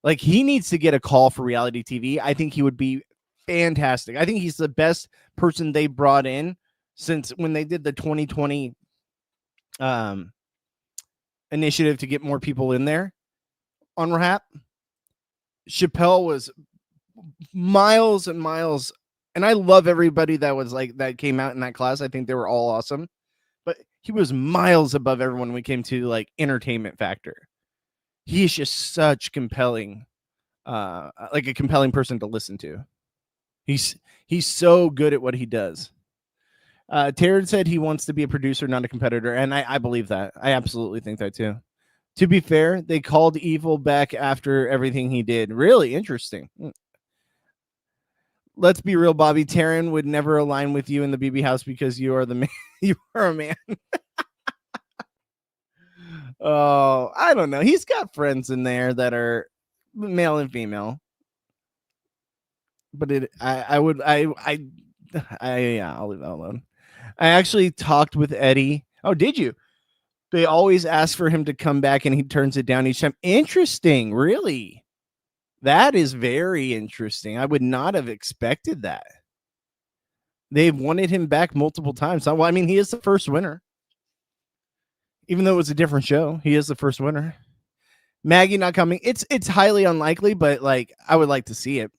Like, he needs to get a call for reality TV. I think he would be fantastic. I think he's the best person they brought in since when they did the 2020 initiative to get more people in there on Rap. Chappelle was miles and miles, and I love everybody that was like that came out in that class. I think they were all awesome, but he was miles above everyone when we came to like entertainment factor. He's just such compelling, like a compelling person to listen to. He's so good at what he does. Taryn said he wants to be a producer, not a competitor, and I believe that. I absolutely think that too. To be fair, they called Evil back after everything he did. Really interesting. Let's be real, Bobby. Taryn would never align with you in the BB house because you are the man. You are a man. Oh, I don't know. He's got friends in there that are male and female. But I'll leave that alone. I actually talked with Eddie. Oh, did you? They always ask for him to come back and he turns it down each time. Interesting. Really? That is very interesting. I would not have expected that. They've wanted him back multiple times. Well, I mean, he is the first winner. Even though it was a different show, he is the first winner. Maggie not coming. It's highly unlikely, but like I would like to see it.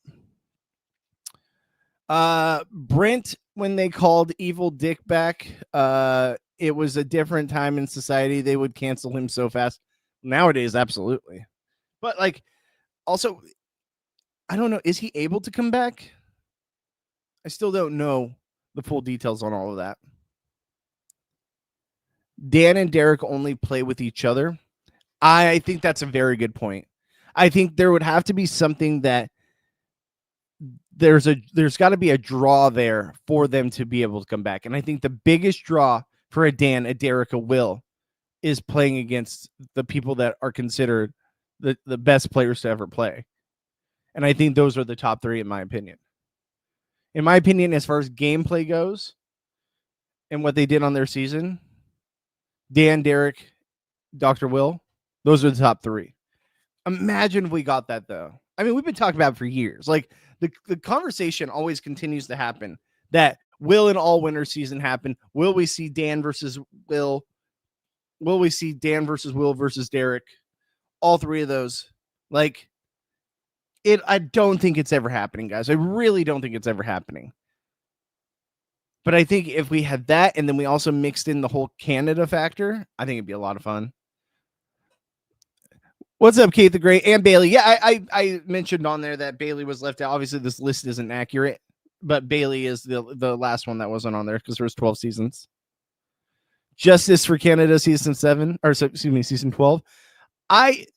Brent, when they called Evil Dick back, it was a different time in society. They would cancel him so fast. Nowadays, absolutely. But like, also, I don't know. Is he able to come back? I still don't know the full details on all of that. Dan and Derek only play with each other. I think that's a very good point. I think there would have to be something that there's got to be a draw there for them to be able to come back. And I think the biggest draw for a Dan, a Derek, a Will is playing against the people that are considered the best players to ever play. And I think those are the top three, in my opinion. In my opinion, as far as gameplay goes and what they did on their season, Dan, Derek, Dr. Will, those are the top three. Imagine if we got that, though. I mean, we've been talking about it for years. Like, the conversation always continues to happen that will an all-winner season happen? Will we see Dan versus Will? Will we see Dan versus Will versus Derek? All three of those. Like, I don't think it's ever happening, guys. I really don't think it's ever happening. But I think if we had that and then we also mixed in the whole Canada factor, I think it'd be a lot of fun. What's up, Kate the Great and Bailey? Yeah, I mentioned on there that Bailey was left out. Obviously, this list isn't accurate, but Bailey is the last one that wasn't on there because there was 12 seasons. Justice for Canada season 7, or excuse me, season 12. I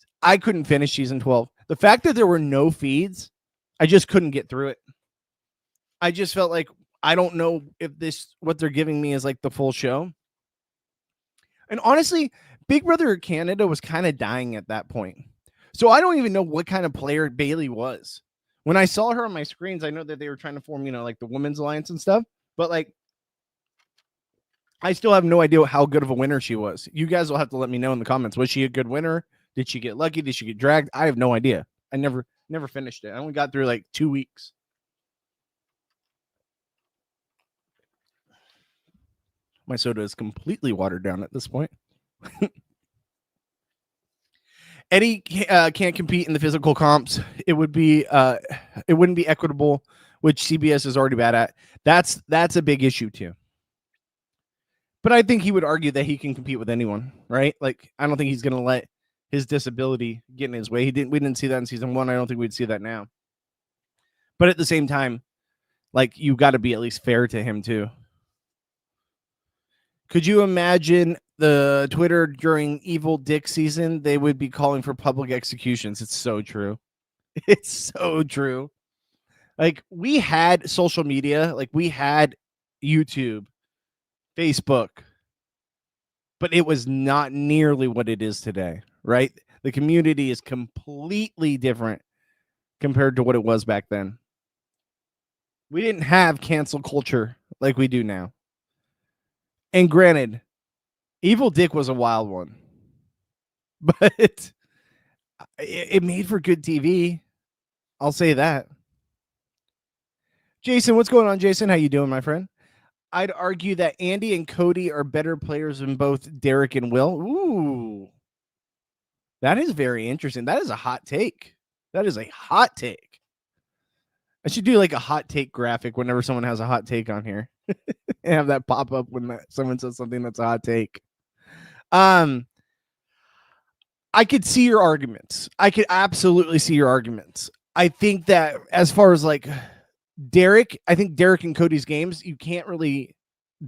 couldn't finish season 12. The fact that there were no feeds, I just couldn't get through it. I just felt like I don't know if what they're giving me is like the full show. And honestly, Big Brother Canada was kind of dying at that point. So I don't even know what kind of player Bailey was. When I saw her on my screens, I know that they were trying to form, like the Women's Alliance and stuff. But like, I still have no idea how good of a winner she was. You guys will have to let me know in the comments. Was she a good winner? Did she get lucky? Did she get dragged? I have no idea. I never finished it. I only got through like 2 weeks. My soda is completely watered down at this point. Eddie can't compete in the physical comps. It wouldn't be equitable, which CBS is already bad at. That's a big issue too. But I think he would argue that he can compete with anyone, right? Like, I don't think he's going to let his disability get in his way. We didn't see that in season 1. I don't think we'd see that now. But at the same time, like, you got to be at least fair to him too. Could you imagine the Twitter during Evil Dick season? They would be calling for public executions. It's so true. It's so true. Like, we had social media, like we had YouTube, Facebook, but it was not nearly what it is today, right? The community is completely different compared to what it was back then. We didn't have cancel culture like we do now. And granted, Evil Dick was a wild one, but it made for good TV. I'll say that. Jason, what's going on, Jason? How you doing, my friend? I'd argue that Andy and Cody are better players than both Derek and Will. Ooh, that is very interesting. That is a hot take. That is a hot take. I should do like a hot take graphic whenever someone has a hot take on here. And have that pop up when someone says something that's a hot take. I could see your arguments. I could absolutely see your arguments. I think that as far as like Derek, I think Derek and Cody's games, you can't really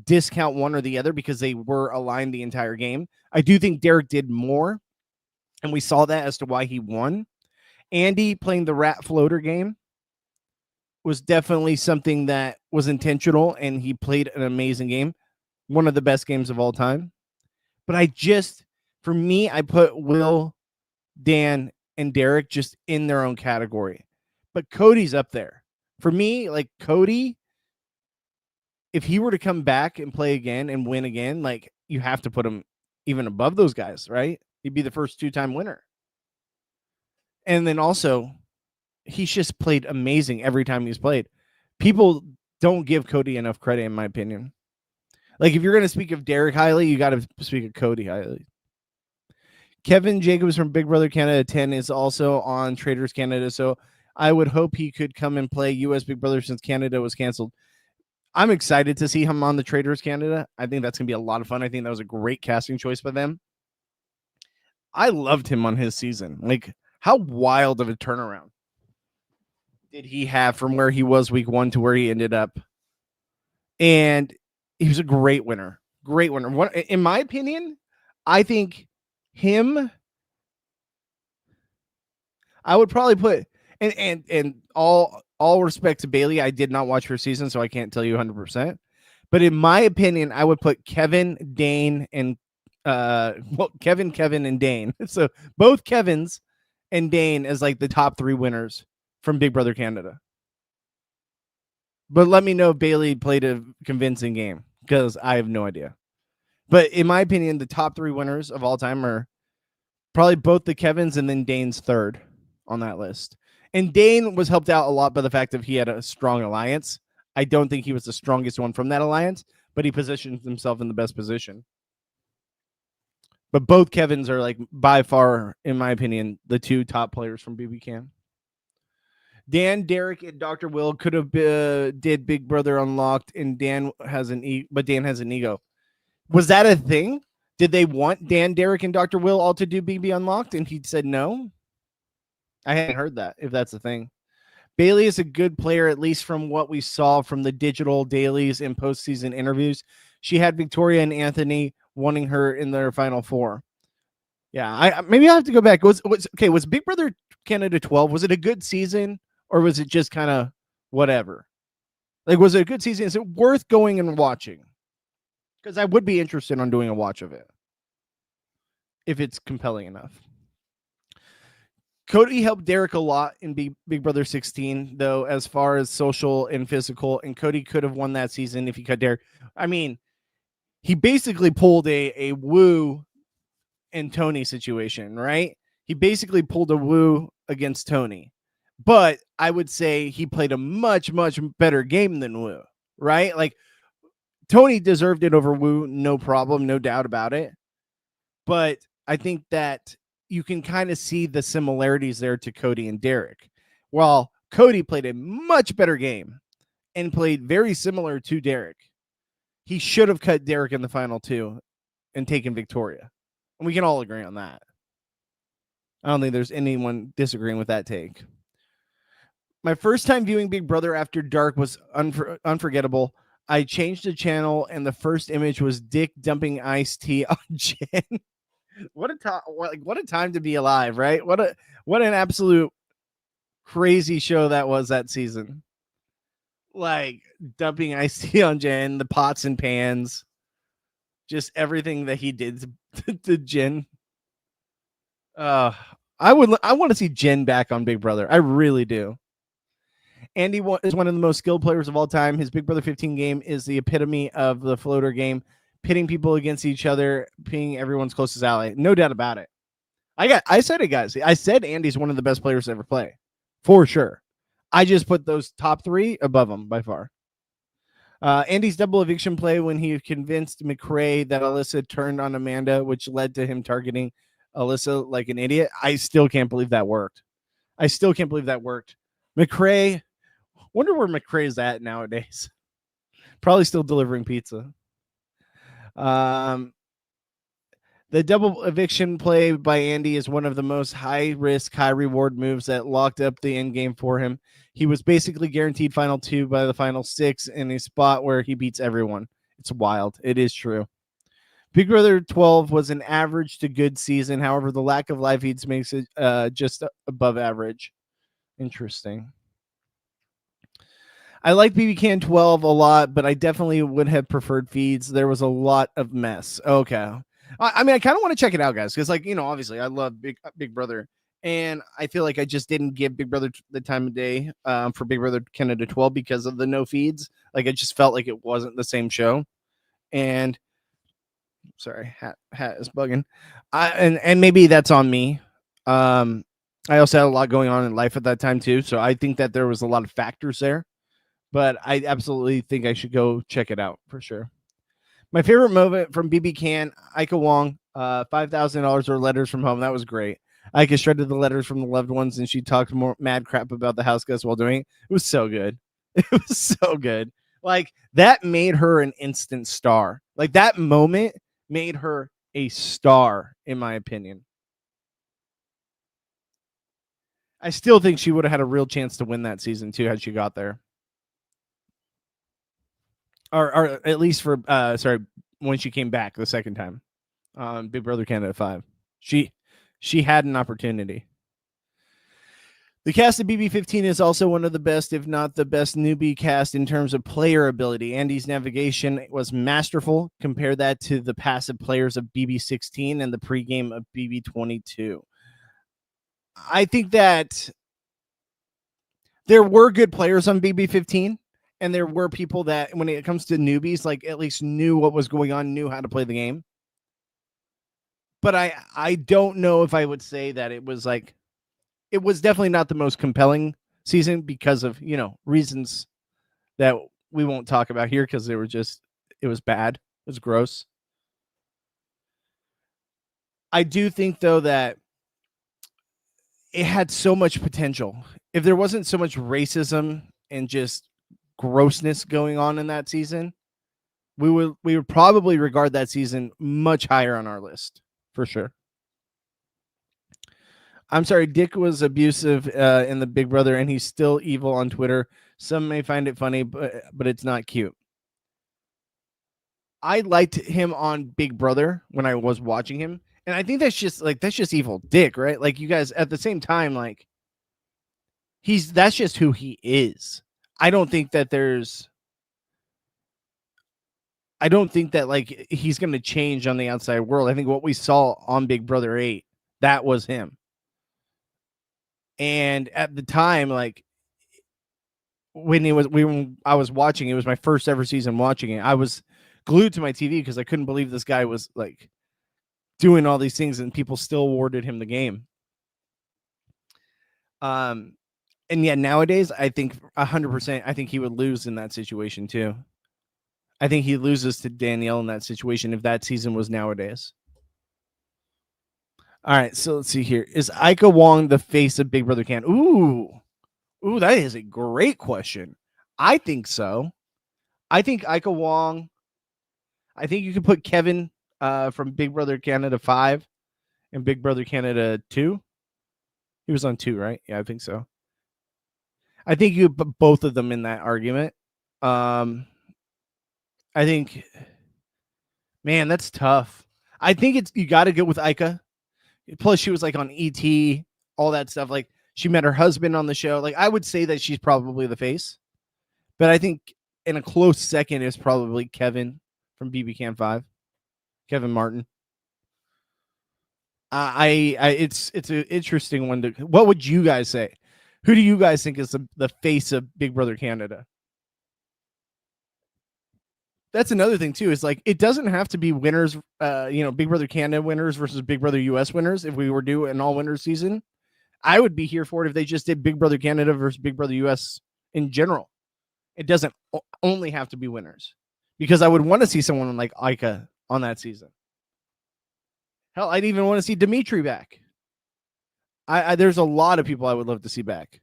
discount one or the other because they were aligned the entire game. I do think Derek did more, and we saw that as to why he won. Andy playing the rat floater game was definitely something that was intentional, and he played an amazing game. One of the best games of all time. But for me, I put Will, Dan, and Derek just in their own category. But Cody's up there. For me, like Cody, if he were to come back and play again and win again, like you have to put him even above those guys, right? He'd be the first 2-time winner. And then also, he's just played amazing every time he's played. People don't give Cody enough credit, in my opinion. Like, if you're going to speak of Derek highly, you got to speak of Cody highly. Kevin Jacobs from Big Brother Canada 10 is also on Traders Canada, so I would hope he could come and play U.S. Big Brother since Canada was canceled. I'm excited to see him on the Traders Canada. I think that's going to be a lot of fun. I think that was a great casting choice by them. I loved him on his season. Like, how wild of a turnaround. did he have from where he was week 1 to where he ended up. And he was a great winner. Great winner. What, in my opinion, I think him, I would probably put, and all respect to Bailey, I did not watch her season, so I can't tell you 100%. But in my opinion, I would put Kevin, Dane, and Kevin, and Dane. So both Kevins and Dane as like the top 3 winners from Big Brother Canada. But let me know if Bailey played a convincing game, because I have no idea. But in my opinion, the top 3 winners of all time are probably both the Kevins and then Dane's third on that list. And Dane was helped out a lot by the fact that he had a strong alliance. I don't think he was the strongest one from that alliance, but he positioned himself in the best position. But both Kevins are like by far, in my opinion, the 2 top players from BB Can. Dan, Derek, and Dr. Will could have did Big Brother Unlocked, and Dan has an ego. Was that a thing? Did they want Dan, Derek, and Dr. Will all to do BB Unlocked, and he said no? I hadn't heard that, if that's the thing. Bailey is a good player, at least from what we saw from the digital dailies and postseason interviews. She had Victoria and Anthony wanting her in their final 4. Yeah, maybe I'll have to go back. Was Big Brother Canada 12, was it a good season, or was it just kind of whatever? Like, was it a good season? Is it worth going and watching? Because I would be interested on doing a watch of it if it's compelling enough. Cody helped Derek a lot in Big Brother 16, though, as far as social and physical, and Cody could have won that season if he cut Derek. I mean, he basically pulled a Woo and Tony situation, right? He basically pulled a Woo against Tony. But I would say he played a much, much better game than Woo, right? Like, Tony deserved it over Woo, no problem, no doubt about it. But I think that you can kind of see the similarities there to Cody and Derek. While Cody played a much better game and played very similar to Derek, he should have cut Derek in the final 2 and taken Victoria. And we can all agree on that. I don't think there's anyone disagreeing with that take. My first time viewing Big Brother after dark was unforgettable. I changed the channel, and the first image was Dick dumping iced tea on Jen. What a time to be alive, right? What an absolute crazy show that was that season. Like, dumping iced tea on Jen, the pots and pans, just everything that he did to Jen. I want to see Jen back on Big Brother. I really do. Andy is one of the most skilled players of all time. His Big Brother 15 game is the epitome of the floater game, pitting people against each other, being everyone's closest ally. No doubt about it. I said it, guys. I said Andy's one of the best players to ever play, for sure. I just put those top 3 above him by far. Andy's double eviction play when he convinced McRae that Alyssa turned on Amanda, which led to him targeting Alyssa like an idiot. I still can't believe that worked. McRae, wonder where McRae's at nowadays. Probably still delivering pizza. The double eviction play by Andy is one of the most high risk, high reward moves that locked up the end game for him. He was basically guaranteed final 2 by the final 6 in a spot where he beats everyone. It's wild. It is true. Big Brother 12 was an average to good season. However, the lack of live feeds makes it just above average. Interesting. I like BB Can 12 a lot, but I definitely would have preferred feeds. There was a lot of mess. Okay. I mean, I kind of want to check it out, guys, because, like, you know, obviously I love Big Brother, and I feel like I just didn't give Big Brother the time of day for Big Brother Canada 12 because of the no feeds. Like, I just felt like it wasn't the same show. And sorry, hat is bugging. And maybe that's on me. I also had a lot going on in life at that time too, so I think that there was a lot of factors there. But I absolutely think I should go check it out for sure. My favorite moment from BB Can, Ika Wong, $5,000 or letters from home. That was great. Ika shredded the letters from the loved ones, and she talked more mad crap about the house guests while doing it. It was so good. It was so good. Like, that made her an instant star. Like, that moment made her a star, in my opinion. I still think she would have had a real chance to win that season too had she got there. Or at least for when she came back the second time. Big Brother Canada 5. She had an opportunity. The cast of BB15 is also one of the best, if not the best, newbie cast in terms of player ability. Andy's navigation was masterful. Compare that to the passive players of BB16 and the pregame of BB22. I think that there were good players on BB15, and there were people that, when it comes to newbies, like at least knew what was going on, knew how to play the game. But I don't know if I would say that it was like, it was definitely not the most compelling season because of, reasons that we won't talk about here because it was bad. It was gross. I do think, though, that it had so much potential. If there wasn't so much racism and just grossness going on in that season, we would probably regard that season much higher on our list, for sure. I'm sorry, Dick was abusive in the Big Brother, and he's still evil on Twitter. Some may find it funny, but it's not cute. I liked him on Big Brother when I was watching him, and I think that's just evil Dick, right? Like, you guys at the same time, like, that's just who he is. I don't think that like he's going to change on the outside world. I think what we saw on Big Brother 8, that was him. And at the time, like, when I was watching, it was my first ever season watching it. I was glued to my TV because I couldn't believe this guy was like doing all these things and people still awarded him the game. And yeah, nowadays, I think 100%, I think he would lose in that situation too. I think he loses to Danielle in that situation if that season was nowadays. All right, so let's see here. Is Ika Wong the face of Big Brother Can? Ooh, that is a great question. I think so. I think Ika Wong. I think you could put Kevin from Big Brother Canada 5 and Big Brother Canada 2. He was on 2, right? Yeah, I think so. I think you put both of them in that argument. I think, man, that's tough. I think you got to go with Ika. Plus, she was like on ET, all that stuff. Like, she met her husband on the show. Like, I would say that she's probably the face. But I think in a close second is probably Kevin from BB Can 5. Kevin Martin. It's an interesting one. What would you guys say? Who do you guys think is the face of Big Brother Canada? That's another thing too. Is like, it doesn't have to be winners. Big Brother Canada winners versus Big Brother US winners. If we were doing an all winners season, I would be here for it if they just did Big Brother Canada versus Big Brother US in general. It doesn't only have to be winners, because I would want to see someone like Ika on that season. Hell, I'd even want to see Dimitri back. There's a lot of people I would love to see back.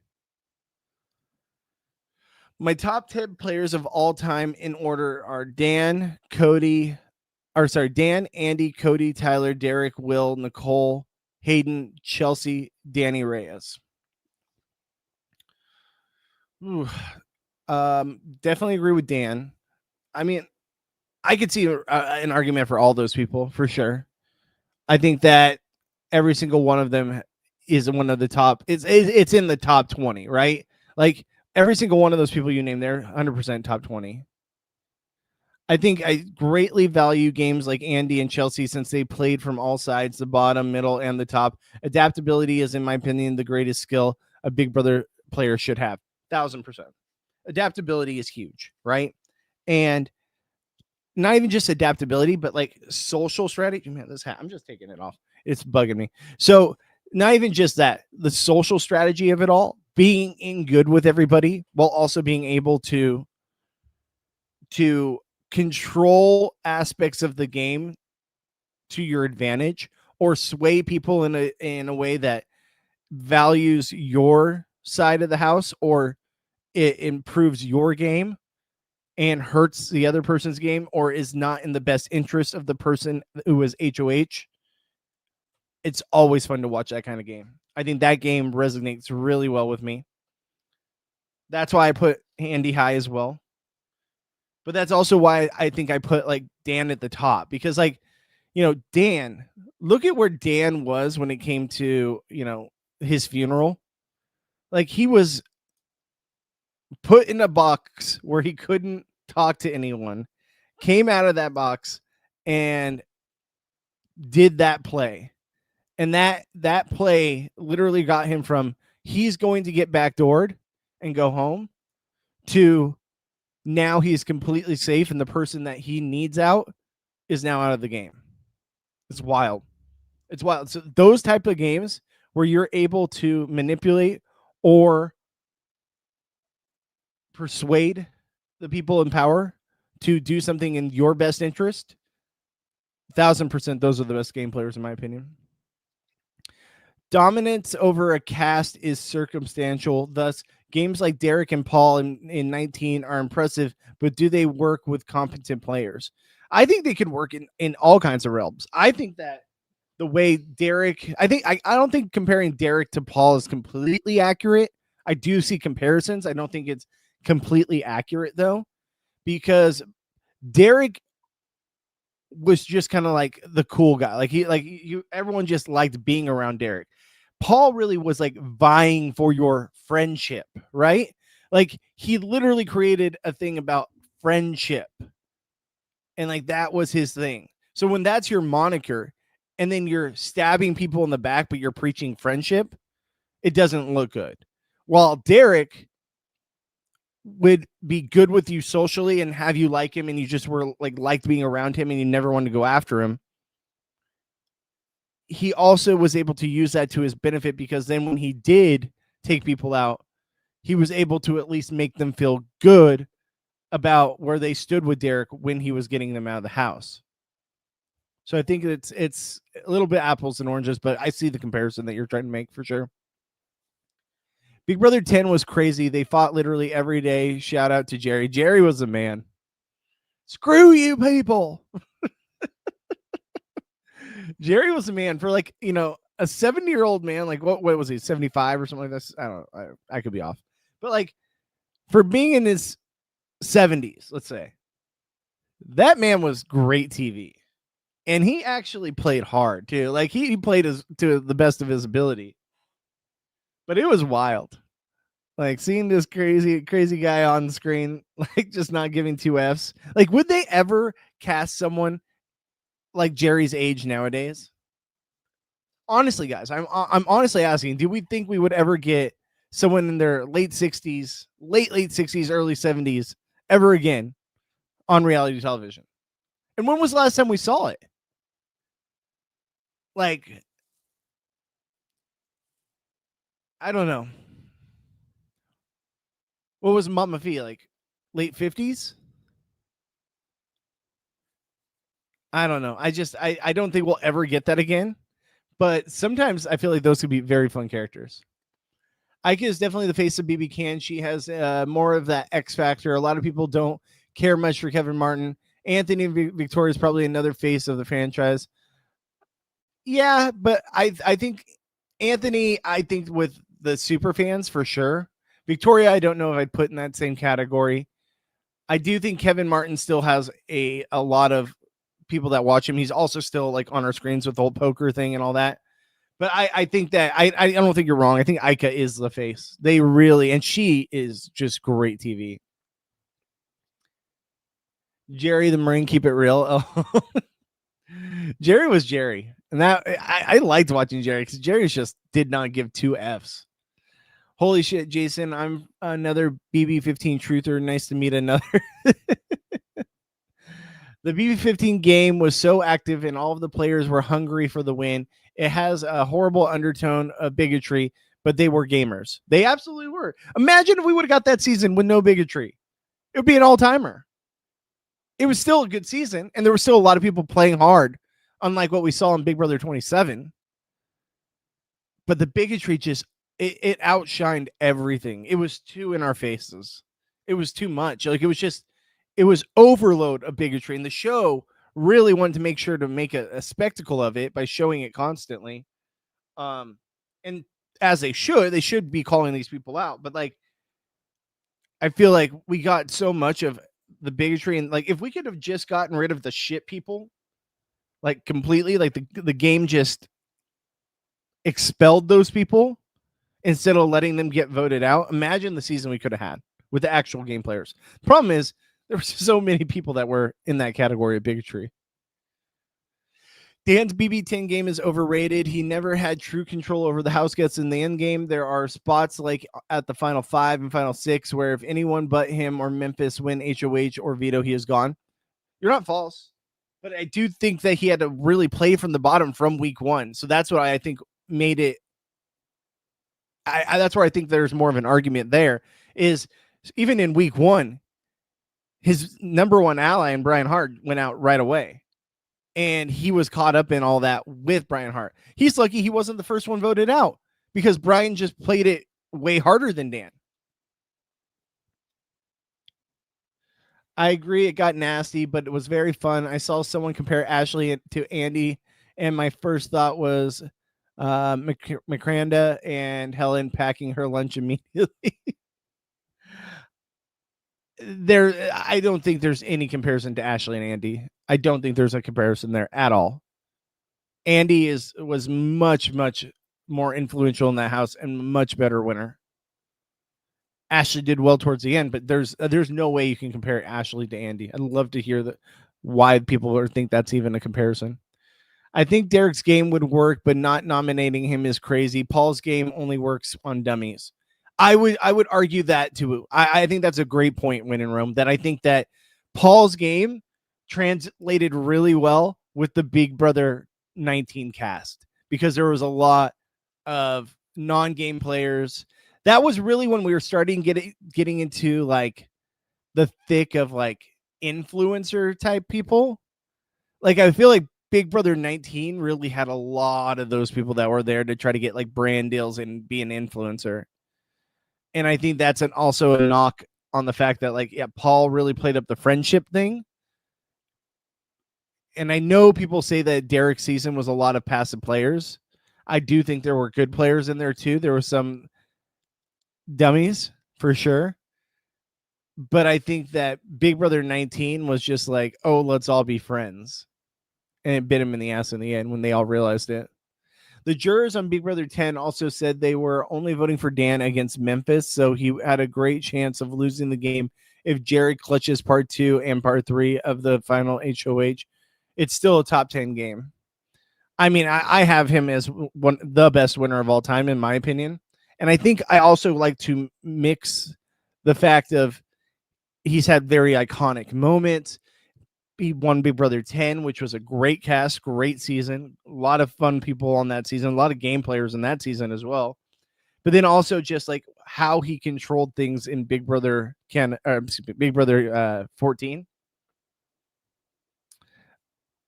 My top 10 players of all time in order are Dan, Andy, Cody, Tyler, Derek, Will, Nicole, Hayden, Chelsea, Danny Reyes. Ooh. Definitely agree with Dan. I mean, I could see an argument for all those people, for sure. I think that every single one of them is one of the top. It's in the top 20, right? Like, every single one of those people you name, they're 100% top 20. I think I greatly value games like Andy and Chelsea since they played from all sides, the bottom, middle, and the top. Adaptability is, in my opinion, the greatest skill a Big Brother player should have. 1,000%. Adaptability is huge, right? And not even just adaptability, but like social strategy. Man, this hat, I'm just taking it off. It's bugging me. So not even just that, the social strategy of it all, being in good with everybody while also being able to control aspects of the game to your advantage, or sway people in a way that values your side of the house, or it improves your game and hurts the other person's game, or is not in the best interest of the person who is HOH. It's always fun to watch that kind of game. I think that game resonates really well with me. That's why I put Andy high as well. But that's also why I think I put like Dan at the top, because like, Dan, look at where Dan was when it came to, his funeral. Like, he was put in a box where he couldn't talk to anyone, came out of that box and did that play. And that play literally got him from he's going to get backdoored and go home to now he's completely safe, and the person that he needs out is now out of the game. It's wild. It's wild. So those type of games where you're able to manipulate or persuade the people in power to do something in your best interest, 1,000%, those are the best game players in my opinion. Dominance over a cast is circumstantial. Thus, games like Derek and Paul in 19 are impressive, but do they work with competent players? I think they can work in all kinds of realms. I think that the way Derek, I don't think comparing Derek to Paul is completely accurate. I do see comparisons. I don't think it's completely accurate though, because Derek was just kind of like the cool guy. Everyone just liked being around Derek. Paul really was like vying for your friendship, right? Like, he literally created a thing about friendship. And like, that was his thing. So when that's your moniker and then you're stabbing people in the back, but you're preaching friendship, it doesn't look good. While Derek would be good with you socially and have you like him, and you just were like liked being around him and you never wanted to go after him, he also was able to use that to his benefit, because then when he did take people out, he was able to at least make them feel good about where they stood with Derek when he was getting them out of the house. So I think it's a little bit apples and oranges, but I see the comparison that you're trying to make for sure. Big Brother 10 was crazy. They fought literally every day. Shout out to Jerry. Jerry was a man. Screw you people. Jerry was a man for like, a 70-year-old man. Like, what was he, 75 or something like that? I don't know. I could be off. But like, for being in his 70s, let's say, that man was great TV. And he actually played hard too. Like, he played to the best of his ability. But it was wild. Like, seeing this crazy guy on the screen, like, just not giving two Fs. Like, would they ever cast someone like Jerry's age nowadays? Honestly, guys, I'm honestly asking, do we think we would ever get someone in their late 60s, late 60s, early 70s ever again on reality television? And when was the last time we saw it? Like, I don't know. What was Mama Fee, like late 50s? I don't know. I don't think we'll ever get that again. But sometimes I feel like those could be very fun characters. Ika is definitely the face of BB Can. She has more of that X factor. A lot of people don't care much for Kevin Martin. Anthony Victoria is probably another face of the franchise. Yeah, but I think Anthony, with the super fans for sure. Victoria, I don't know if I'd put in that same category. I do think Kevin Martin still has a lot of people that watch him. He's also still like on our screens with the whole poker thing and all that. But I think that I don't think you're wrong. I think Ika is the face. They really, and she is just great TV. Jerry the Marine, keep it real. Oh. Jerry was Jerry. And that I liked watching Jerry, because Jerry just did not give two Fs. Holy shit, Jason. I'm another BB15 truther. Nice to meet another. The BB15 game was so active and all of the players were hungry for the win. It has a horrible undertone of bigotry, but they were gamers. They absolutely were. Imagine if we would have got that season with no bigotry. It would be an all-timer. It was still a good season, and there were still a lot of people playing hard, unlike what we saw in Big Brother 27. But the bigotry just, it outshined everything. It was too in our faces. It was too much. Like, it was overload of bigotry, and the show really wanted to make sure to make a spectacle of it by showing it constantly. And as they should be calling these people out. But like, I feel like we got so much of the bigotry, and like if we could have just gotten rid of the shit people, like completely, like the game just expelled those people instead of letting them get voted out. Imagine the season we could have had with the actual game players. The problem is there were so many people that were in that category of bigotry. Dan's BB10 game is overrated. He never had true control over the house guests in the end game. There are spots like at the final 5 and final 6 where if anyone but him or Memphis win HOH or veto, he is gone. You're not false, but I do think that he had to really play from the bottom from week 1. So that's what I think made it. That's where I think there's more of an argument there is even in week 1, his number one ally in Brian Hart went out right away. And he was caught up in all that with Brian Hart. He's lucky he wasn't the first one voted out because Brian just played it way harder than Dan. I agree it got nasty, but it was very fun. I saw someone compare Ashley to Andy, and my first thought was McCranda and Helen packing her lunch immediately. I don't think there's any comparison to Ashley and Andy. I don't think there's a comparison there at all. Andy was much, much more influential in that house and much better winner. Ashley did well towards the end, but there's no way you can compare Ashley to Andy. I'd love to hear why people think that's even a comparison. I think Derek's game would work, but not nominating him is crazy. Paul's game only works on dummies. I would argue that too. I think that's a great point when in Rome, that I think that Paul's game translated really well with the Big Brother 19 cast because there was a lot of non-game players. That was really when we were starting getting into like the thick of like influencer type people. Like I feel like Big Brother 19 really had a lot of those people that were there to try to get like brand deals and be an influencer. And I think that's also a knock on the fact that like, yeah, Paul really played up the friendship thing. And I know people say that Derek's season was a lot of passive players. I do think there were good players in there too. There were some dummies for sure. But I think that Big Brother 19 was just like, oh, let's all be friends. And it bit him in the ass in the end when they all realized it. The jurors on Big Brother 10 also said they were only voting for Dan against Memphis, so he had a great chance of losing the game if Jerry clutches part 2 and part 3 of the final HOH. It's still a top 10 game. I mean, I have him as the best winner of all time, in my opinion. And I think I also like to mix the fact of he's had very iconic moments. He won Big Brother 10, which was a great cast, great season. A lot of fun people on that season, a lot of game players in that season as well. But then also just like how he controlled things in Big Brother 14.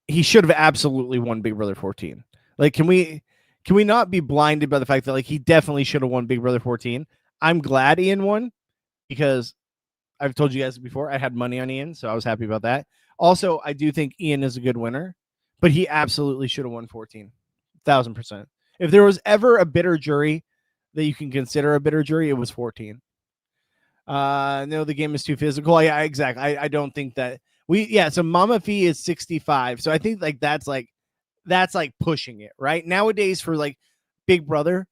He should have absolutely won Big Brother 14. Like, can we not be blinded by the fact that like he definitely should have won Big Brother 14? I'm glad Ian won because I've told you guys before I had money on Ian, so I was happy about that. Also, I do think Ian is a good winner, but he absolutely should have won 14. 1,000%. If there was ever a bitter jury that you can consider a bitter jury, it was 14. No, the game is too physical. Yeah, exactly. I don't think that so Mama Fee is 65. So I think like that's like pushing it, right? Nowadays for like Big Brother,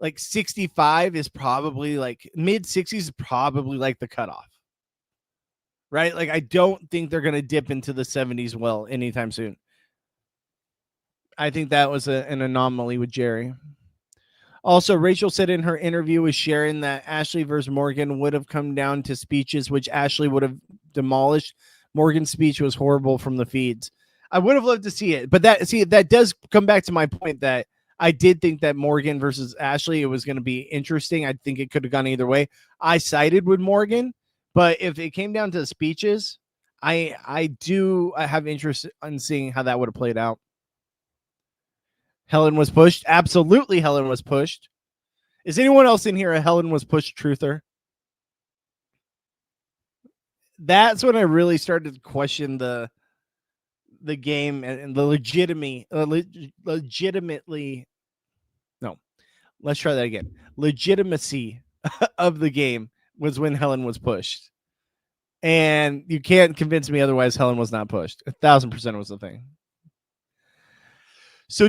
like 65 is probably like mid 60s is probably like the cutoff. Right? Like, I don't think they're going to dip into the 70s well anytime soon. I think that was an anomaly with Jerry. Also, Rachel said in her interview with Sharon that Ashley versus Morgan would have come down to speeches, which Ashley would have demolished. Morgan's speech was horrible from the feeds. I would have loved to see it, but that does come back to my point that I did think that Morgan versus Ashley, it was going to be interesting. I think it could have gone either way. I sided with Morgan. But if it came down to the speeches, I have interest in seeing how that would have played out. Helen was pushed. Absolutely, Helen was pushed. Is anyone else in here a Helen was pushed truther? That's when I really started to question the Let's try that again. Legitimacy of the game was when Helen was pushed. And you can't convince me otherwise. Helen was not pushed. 1,000% was the thing. So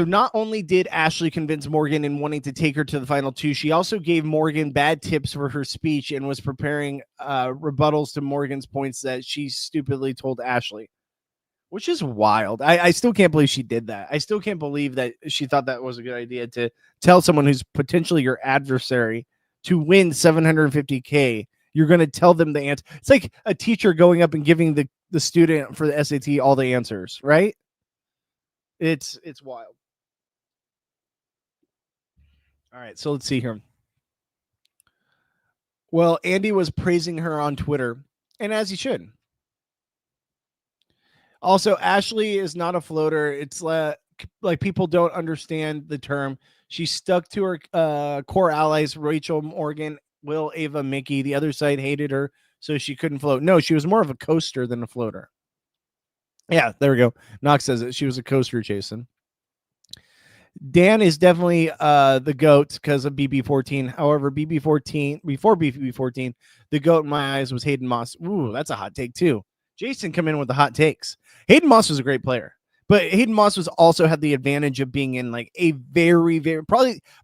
not only did Ashley convince Morgan in wanting to take her to the final two, she also gave Morgan bad tips for her speech and was preparing rebuttals to Morgan's points that she stupidly told Ashley, which is wild. I still can't believe she did that. I still can't believe that she thought that was a good idea to tell someone who's potentially your adversary to win $750K. You're going to tell them the answer. It's like a teacher going up and giving the student for the SAT all the answers, right? It's wild. All right, so let's see here. Well, Andy was praising her on Twitter, and as he should. Also, Ashley is not a floater. It's like people don't understand the term. She stuck to her core allies, Rachel, Morgan, Will, Ava, Mickey. The other side hated her, so she couldn't float. No, she was more of a coaster than a floater. Yeah, there we go. Knox says it. She was a coaster, Jason. Dan is definitely the GOAT because of BB14. However, before BB14, the GOAT in my eyes was Hayden Moss. Ooh, that's a hot take too. Jason come in with the hot takes. Hayden Moss was a great player, but Hayden Moss was also had the advantage of being in like a very, very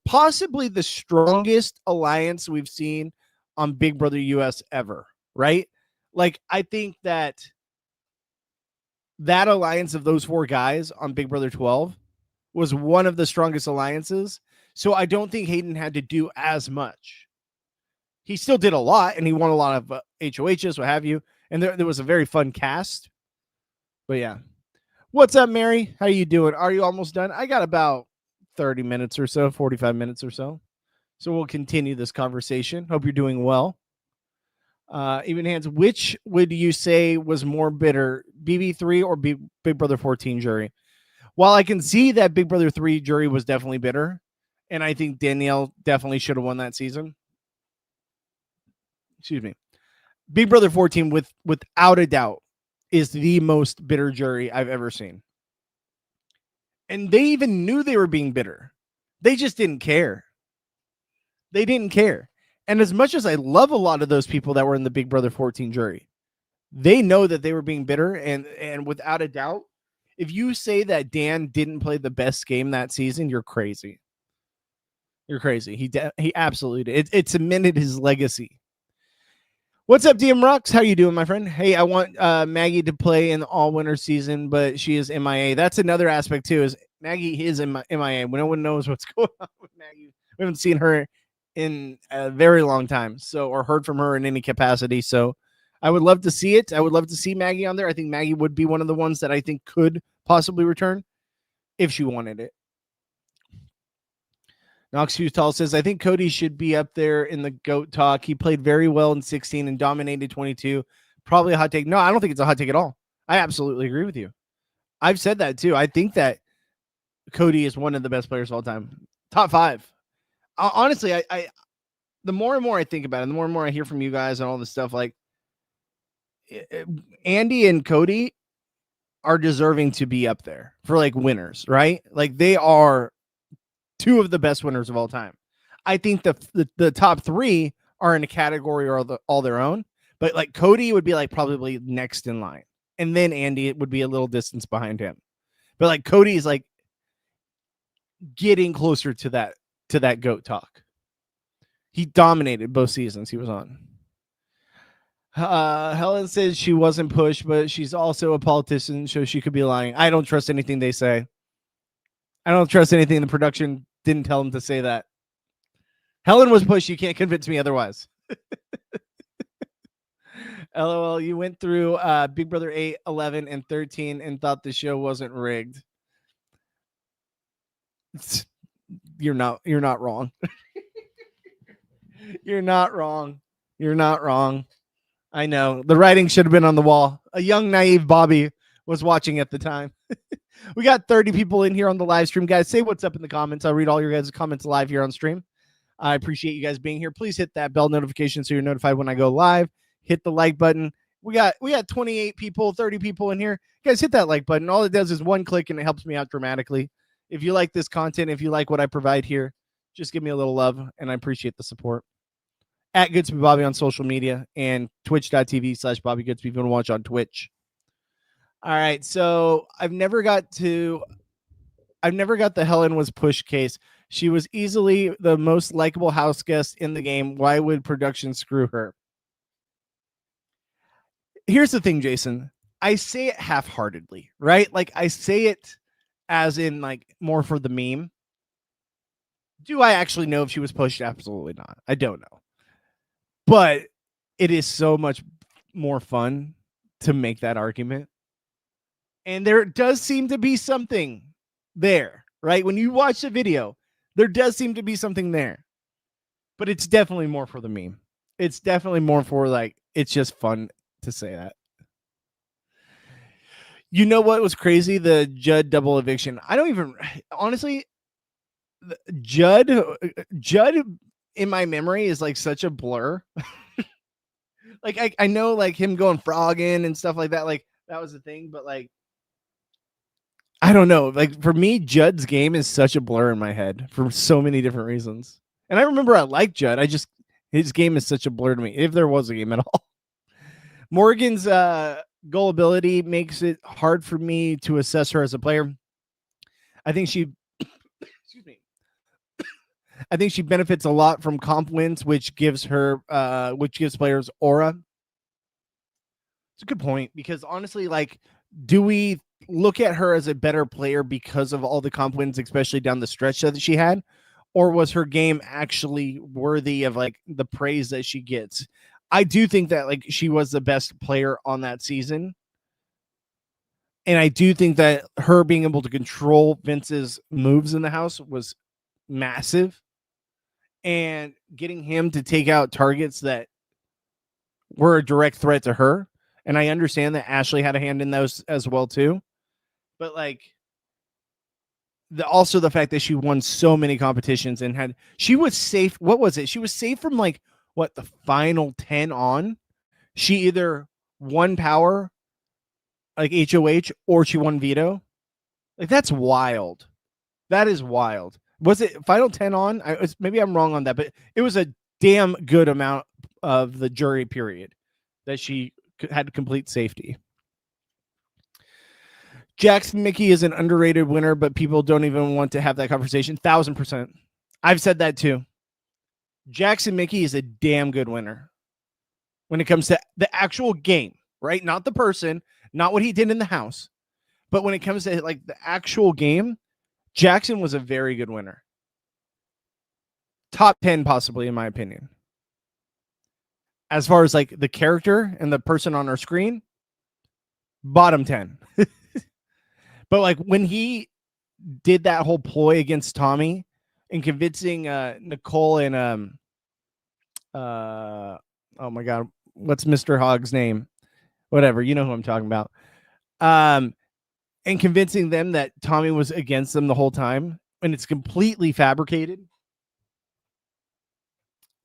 possibly the strongest alliance we've seen on Big Brother US ever, right? Like, I think that alliance of those four guys on Big Brother 12 was one of the strongest alliances. So I don't think Hayden had to do as much. He still did a lot, and he won a lot of HOHs, what have you. And there was a very fun cast. But yeah. What's up, Mary? How you doing? Are you almost done? I got about 30 minutes or so, 45 minutes or so. So we'll continue this conversation. Hope you're doing well. Even hands, which would you say was more bitter, BB3 or Big Brother 14 jury? While I can see that Big Brother 3 jury was definitely bitter, and I think Danielle definitely should have won that season. Excuse me. Big Brother 14, without a doubt, is the most bitter jury I've ever seen. And they even knew they were being bitter. They just didn't care. They didn't care. And as much as I love a lot of those people that were in the Big Brother 14 jury, they know that they were being bitter. And without a doubt, if you say that Dan didn't play the best game that season, you're crazy. You're crazy. He absolutely did. It cemented his legacy. What's up, DM Rocks? How you doing, my friend? Hey, I want Maggie to play in the all-winter season, but she is MIA. That's another aspect, too, is Maggie is MIA. No one knows what's going on with Maggie. We haven't seen her in a very long time, or heard from her in any capacity. So I would love to see it. I would love to see Maggie on there. I think Maggie would be one of the ones that I think could possibly return if she wanted it. Knox Hughes-Tall says, I think Cody should be up there in the GOAT talk. He played very well in 16 and dominated 22. Probably a hot take. No, I don't think it's a hot take at all. I absolutely agree with you. I've said that too. I think that Cody is one of the best players of all time. Top 5. Honestly, I the more and more I think about it, the more and more I hear from you guys and all this stuff, like Andy and Cody are deserving to be up there for like winners, right? Like they are 2 of the best winners of all time. I think the top 3 are in a category or all their own, but like Cody would be like probably next in line, and then Andy would be a little distance behind him. But like Cody is like getting closer to that GOAT talk. He dominated both seasons he was on. Helen says she wasn't pushed, but she's also a politician, so she could be lying. I don't trust anything they say. I don't trust anything the production didn't tell him to say that. Helen was pushed. You can't convince me otherwise. LOL, you went through Big Brother 8, 11, and 13 and thought the show wasn't rigged. You're not wrong. You're not wrong. You're not wrong. I know. The writing should have been on the wall. A young, naive Bobby was watching at the time. We got 30 people in here on the live stream. Guys, say what's up in the comments. I'll read all your guys' comments live here on stream. I appreciate you guys being here. Please hit that bell notification so you're notified when I go live. Hit the like button. We got 28 people, 30 people in here. Guys, hit that like button. All it does is one click, and it helps me out dramatically. If you like this content, if you like what I provide here, just give me a little love, and I appreciate the support. At Goodsby Bobby on social media and twitch.tv/Bobby Goodsby if you want to watch on Twitch. All right, so I've never got the Helen was push case. She was easily the most likable house guest in the game. Why would production screw her? Here's the thing, Jason. I say it half-heartedly, right? Like I say it as in like more for the meme. Do I actually know if she was pushed? Absolutely not. I don't know. But it is so much more fun to make that argument. And there does seem to be something there, right? When you watch the video, there does seem to be something there. But it's definitely more for the meme. It's definitely more for like, it's just fun to say that. You know what was crazy? The Judd double eviction. I don't even, honestly, Judd in my memory is like such a blur. Like I know like him going frogging and stuff like that. Like that was the thing, but like I don't know. Like for me, Judd's game is such a blur in my head for so many different reasons. And I remember I liked Judd. His game is such a blur to me, if there was a game at all. Morgan's gullibility makes it hard for me to assess her as a player. I think she excuse me. I think she benefits a lot from comp wins, which gives players aura. It's a good point because honestly, like, do we look at her as a better player because of all the comp wins, especially down the stretch that she had, or was her game actually worthy of like the praise that she gets? I do think that like she was the best player on that season. And I do think that her being able to control Vince's moves in the house was massive. And getting him to take out targets that were a direct threat to her. And I understand that Ashley had a hand in those as well too. But like also the fact that she won so many competitions and she was safe. What was it? She was safe from like the final 10 on. She either won power like HOH or she won veto. Like that's wild. That is wild. Was it final 10 on? Maybe I'm wrong on that, but it was a damn good amount of the jury period that she had complete safety. Jackson Mickey is an underrated winner, but people don't even want to have that conversation. 1000%. I've said that too. Jackson Mickey is a damn good winner when it comes to the actual game, right? Not the person, not what he did in the house, but when it comes to like the actual game, Jackson was a very good winner. Top 10, possibly, in my opinion. As far as like the character and the person on our screen, bottom 10. But like when he did that whole ploy against Tommy and convincing Nicole and oh my God, what's Mr. Hogg's name? Whatever, you know who I'm talking about. And convincing them that Tommy was against them the whole time when it's completely fabricated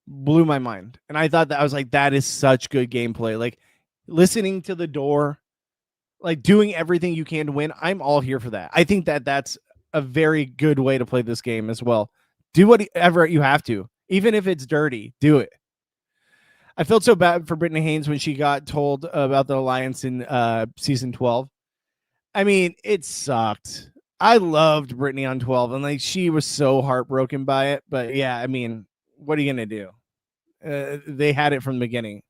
blew my mind. And I thought that I was like, that is such good gameplay. Like listening to the door, like doing everything you can to win. I'm all here for that. I think that that's a very good way to play this game as well. Do whatever you have to, even if it's dirty, do it. I felt so bad for Brittany Haynes when she got told about the alliance in season 12. I mean, it sucked. I loved Brittany on 12, and like she was so heartbroken by it. But yeah, I mean, what are you gonna do? They had it from the beginning.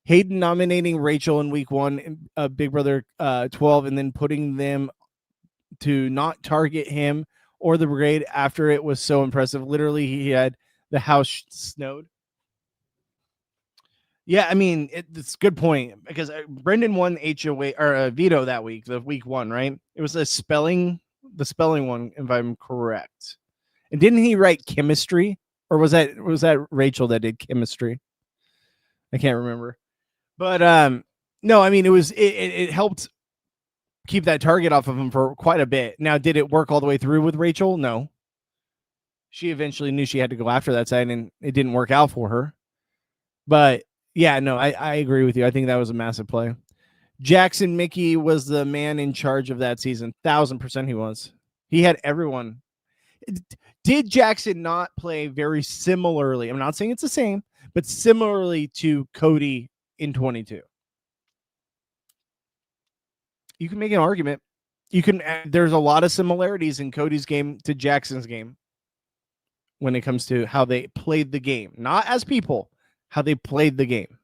Hayden nominating Rachel in week 1, Big Brother 12, and then putting them to not target him or the brigade after it was so impressive. Literally, he had the house snowed. Yeah, I mean, it's a good point because Brendan won HOA or veto that week, the week 1, right? It was the spelling one, if I'm correct. And didn't he write chemistry, or was that Rachel that did chemistry? I can't remember, but no, I mean it helped keep that target off of him for quite a bit. Now, did it work all the way through with Rachel? No. She eventually knew she had to go after that side, and it didn't work out for her. But yeah, no, I agree with you. I think that was a massive play. Jackson Mickey was the man in charge of that season. 1000% he was. He had everyone. Did Jackson not play very similarly? I'm not saying it's the same, but similarly to Cody in 22. You can make an argument. There's a lot of similarities in Cody's game to Jackson's game when it comes to how they played the game, not as people, how they played the game.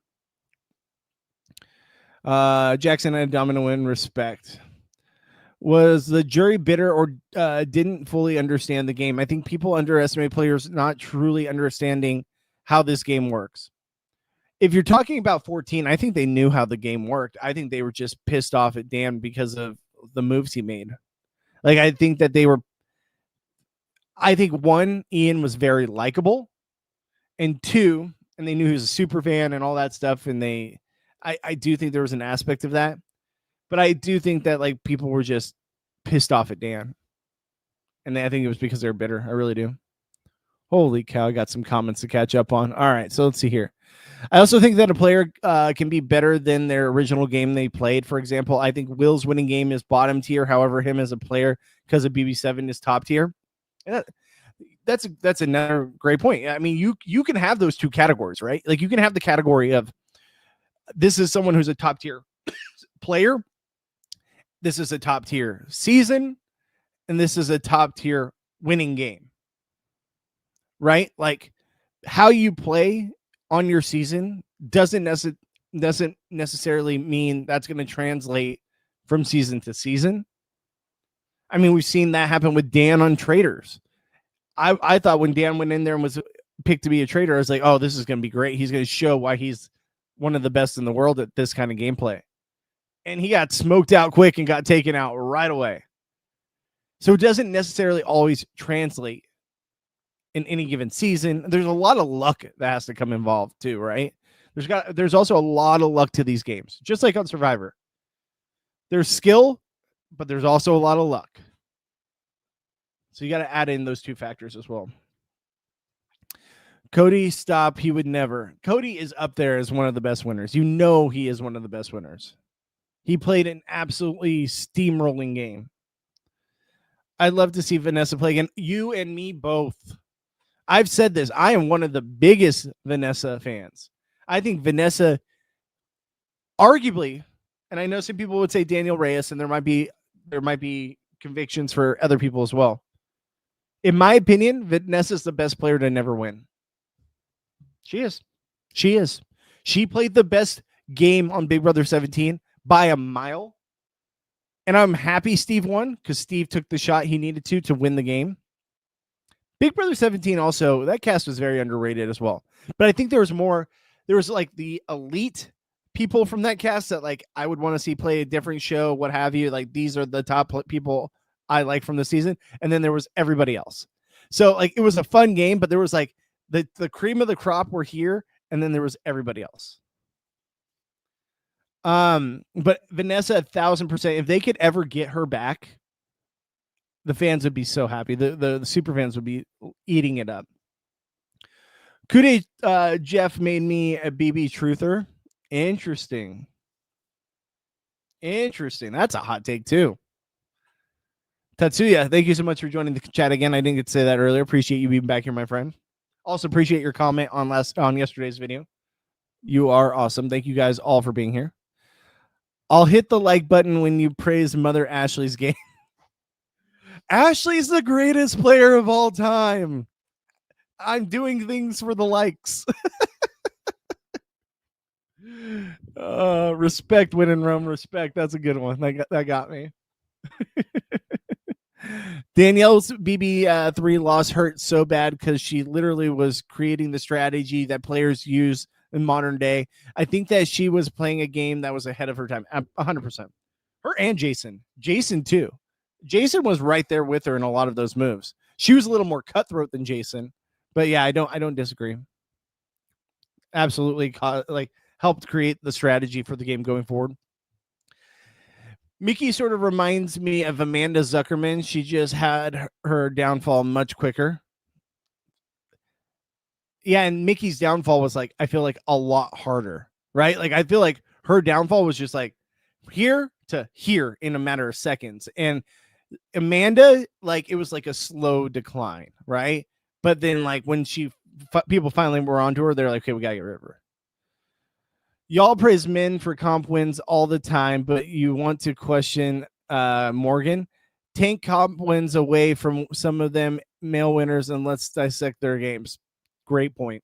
Jackson had a dominant win. Respect. Was the jury bitter or didn't fully understand the game? I think people underestimate players not truly understanding how this game works. If you're talking about 14, I think they knew how the game worked. I think they were just pissed off at Dan because of the moves he made. Like, I think that one, Ian was very likable, and two, and they knew he was a super fan and all that stuff. And I do think there was an aspect of that, but I do think that like people were just pissed off at Dan. And I think it was because they're bitter. I really do. Holy cow. I got some comments to catch up on. All right. So let's see here. I also think that a player can be better than their original game they played. For example, I think Will's winning game is bottom tier. However, him as a player because of BB7 is top tier. And that's another great point. I mean, you can have those two categories, right? Like you can have the category of this is someone who's a top tier player. This is a top tier season. And this is a top tier winning game, right? Like how you play on your season doesn't necessarily mean that's going to translate from season to season. I mean, we've seen that happen with Dan on traders. I thought when Dan went in there and was picked to be a trader, I was like, oh, this is going to be great. He's going to show why he's one of the best in the world at this kind of gameplay. And he got smoked out quick and got taken out right away. So it doesn't necessarily always translate in any given season. There's a lot of luck that has to come involved too, right? There's also a lot of luck to these games, just like on Survivor. There's skill, but there's also a lot of luck. So you got to add in those two factors as well. Cody, stop. He would never. Cody is up there as one of the best winners. You know he is one of the best winners. He played an absolutely steamrolling game. I'd love to see Vanessa play again. You and me both. I've said this. I am one of the biggest Vanessa fans. I think Vanessa, arguably, and I know some people would say Daniel Reyes, and there might be convictions for other people as well. In my opinion, Vanessa's the best player to never win. She is. She played the best game on Big Brother 17 by a mile. And I'm happy Steve won because Steve took the shot he needed to win the game. Big Brother 17 also, that cast was very underrated as well. But I think there was like the elite people from that cast that like I would want to see play a different show, what have you. Like these are the top people I like from the season. And then there was everybody else. So like it was a fun game, but there was like the cream of the crop were here, and then there was everybody else. But Vanessa, 1,000%, if they could ever get her back, the fans would be so happy. The super fans would be eating it up. Kude, Jeff made me a BB truther. Interesting. That's a hot take too. Tatsuya, thank you so much for joining the chat again. I didn't get to say that earlier. Appreciate you being back here, my friend. Also appreciate your comment on yesterday's video. You are awesome. Thank you guys all for being here. I'll hit the like button when you praise Mother Ashley's game. Ashley's the greatest player of all time. I'm doing things for the likes. Respect, win in Rome. Respect. That's a good one. That got me. Danielle's BB3 loss hurt so bad because she literally was creating the strategy that players use in modern day. I think that she was playing a game that was ahead of her time. 100%. Her and Jason too. Jason was right there with her in a lot of those moves. She was a little more cutthroat than Jason, but yeah, I don't disagree. Absolutely, like helped create the strategy for the game going forward. Mickey sort of reminds me of Amanda Zuckerman. She just had her downfall much quicker. Yeah, and Mickey's downfall was like, I feel like a lot harder, right? Like I feel like her downfall was just like here to here in a matter of seconds. And Amanda, like it was like a slow decline, right? But then like when people finally were onto her, they're like, okay, we gotta get rid of her. Y'all praise men for comp wins all the time, but you want to question Morgan. Take comp wins away from some of them male winners and let's dissect their games. Great point.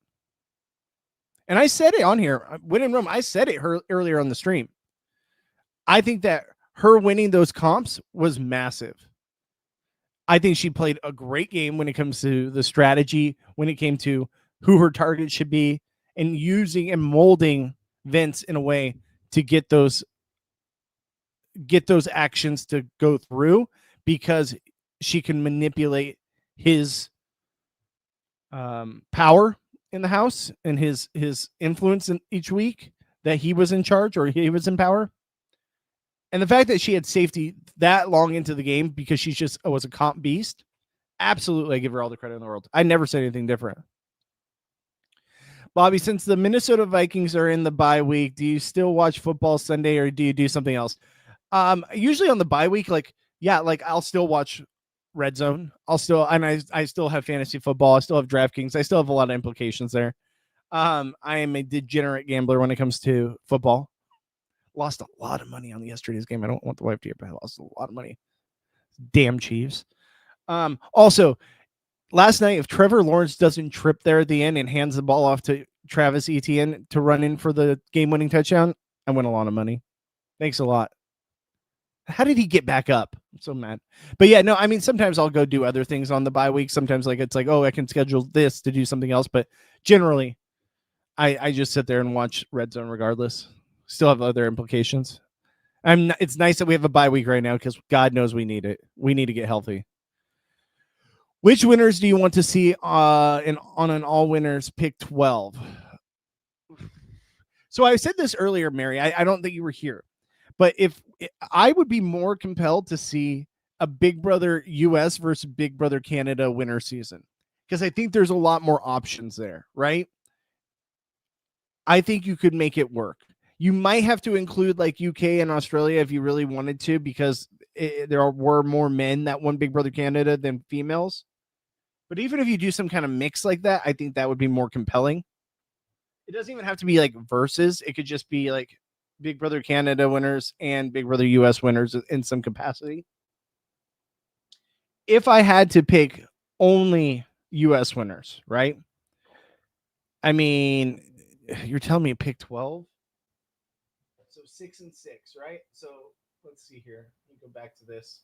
And I said it on here, Win in Rome. I said it earlier on the stream. I think that her winning those comps was massive. I think she played a great game when it comes to the strategy, when it came to who her target should be, and using and molding Vince in a way to get those actions to go through, because she can manipulate his power in the house and his influence in each week that he was in charge or he was in power. And the fact that she had safety that long into the game because she just was a comp beast, absolutely, I give her all the credit in the world. I never said anything different. Bobby, since the Minnesota Vikings are in the bye week, do you still watch football Sunday or do you do something else? Usually on the bye week, I'll still watch Red Zone. I still have fantasy football. I still have DraftKings. I still have a lot of implications there. I am a degenerate gambler when it comes to football. Lost a lot of money on yesterday's game. I don't want the wife to hear, but I lost a lot of money. Damn Chiefs. Also, last night, if Trevor Lawrence doesn't trip there at the end and hands the ball off to Travis Etienne to run in for the game-winning touchdown, I win a lot of money. Thanks a lot. How did he get back up? I'm so mad. But yeah, no, I mean, sometimes I'll go do other things on the bye week. Sometimes it's like, oh, I can schedule this to do something else. But generally, I just sit there and watch Red Zone regardless. Still have other implications. It's nice that we have a bye week right now because God knows we need it. We need to get healthy. Which winners do you want to see on an all winners pick 12? So I said this earlier, Mary. I don't think you were here, but if I would be more compelled to see a Big Brother US versus Big Brother Canada winner season, because I think there's a lot more options there, right? I think you could make it work. You might have to include like UK and Australia if you really wanted to, because there were more men that won Big Brother Canada than females. But even if you do some kind of mix like that, I think that would be more compelling. It doesn't even have to be like versus. It could just be like Big Brother Canada winners and Big Brother US winners in some capacity. If I had to pick only US winners, right? I mean, you're telling me to pick 12? So 6 and 6, right? So let's see here. Let me go back to this.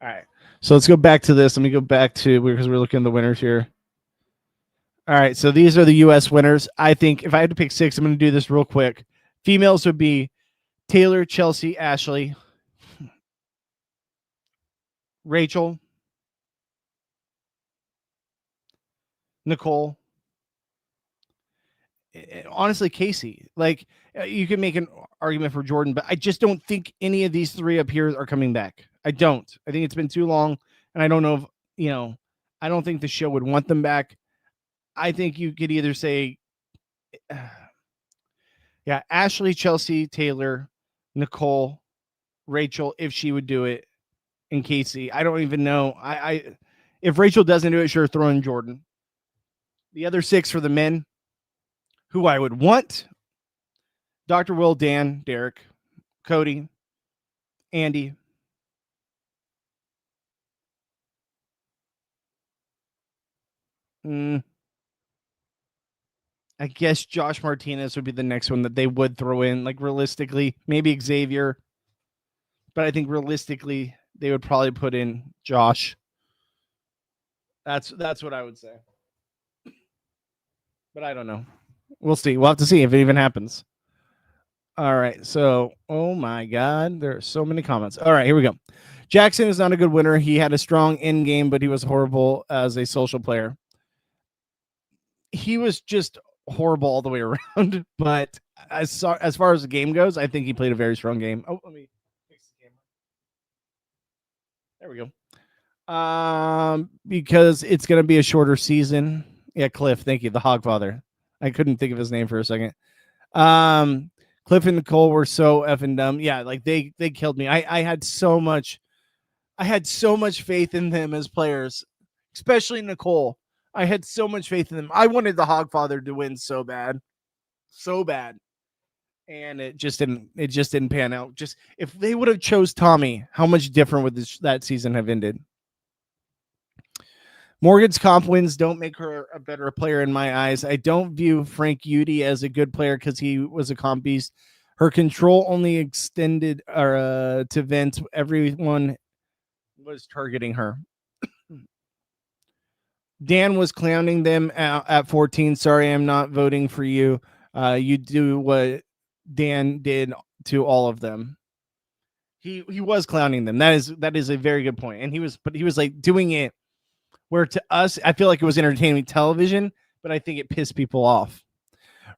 All right. So let's go back to this. Let me go back to, because we're looking at the winners here. All right. So these are the U.S. winners. I think if I had to pick 6, I'm going to do this real quick. Females would be Taylor, Chelsea, Ashley, Rachel, Nicole, honestly, Casey. Like, you can make an argument for Jordan, but I just don't think any of these 3 up here are coming back. I don't. I think it's been too long, and I don't know if, I don't think the show would want them back. I think you could either say, Ashley, Chelsea, Taylor, Nicole, Rachel, if she would do it, and Casey. I don't even know. If Rachel doesn't do it, sure, throw in Jordan. The other 6 for the men, who I would want: Dr. Will, Dan, Derek, Cody, Andy. I guess Josh Martinez would be the next one that they would throw in. Like, realistically, maybe Xavier. But I think realistically, they would probably put in Josh. That's what I would say. But I don't know. We'll see. We'll have to see if it even happens. All right. So, oh my God, there are so many comments. All right, here we go. Jackson is not a good winner. He had a strong end game, but he was horrible as a social player. He was just horrible all the way around. But as far as the game goes, I think he played a very strong game. Oh, let me fix the camera. There we go. Because it's going to be a shorter season. Yeah, Cliff, thank you. The Hogfather. I couldn't think of his name for a second. Cliff and Nicole were so effing dumb. Yeah, like they killed me. I had so much faith in them as players, especially Nicole. I had so much faith in them. I wanted the Hogfather to win so bad. So bad. And it just didn't pan out. Just if they would have chose Tommy, how much different would that season have ended? Morgan's comp wins don't make her a better player in my eyes. I don't view Frank Udy as a good player because he was a comp beast. Her control only extended to Vince. Everyone was targeting her. Dan was clowning them at 14. Sorry, I'm not voting for you. You do what Dan did to all of them. He was clowning them. That is a very good point. And he was like doing it where to us, I feel like it was entertainment television, but I think it pissed people off.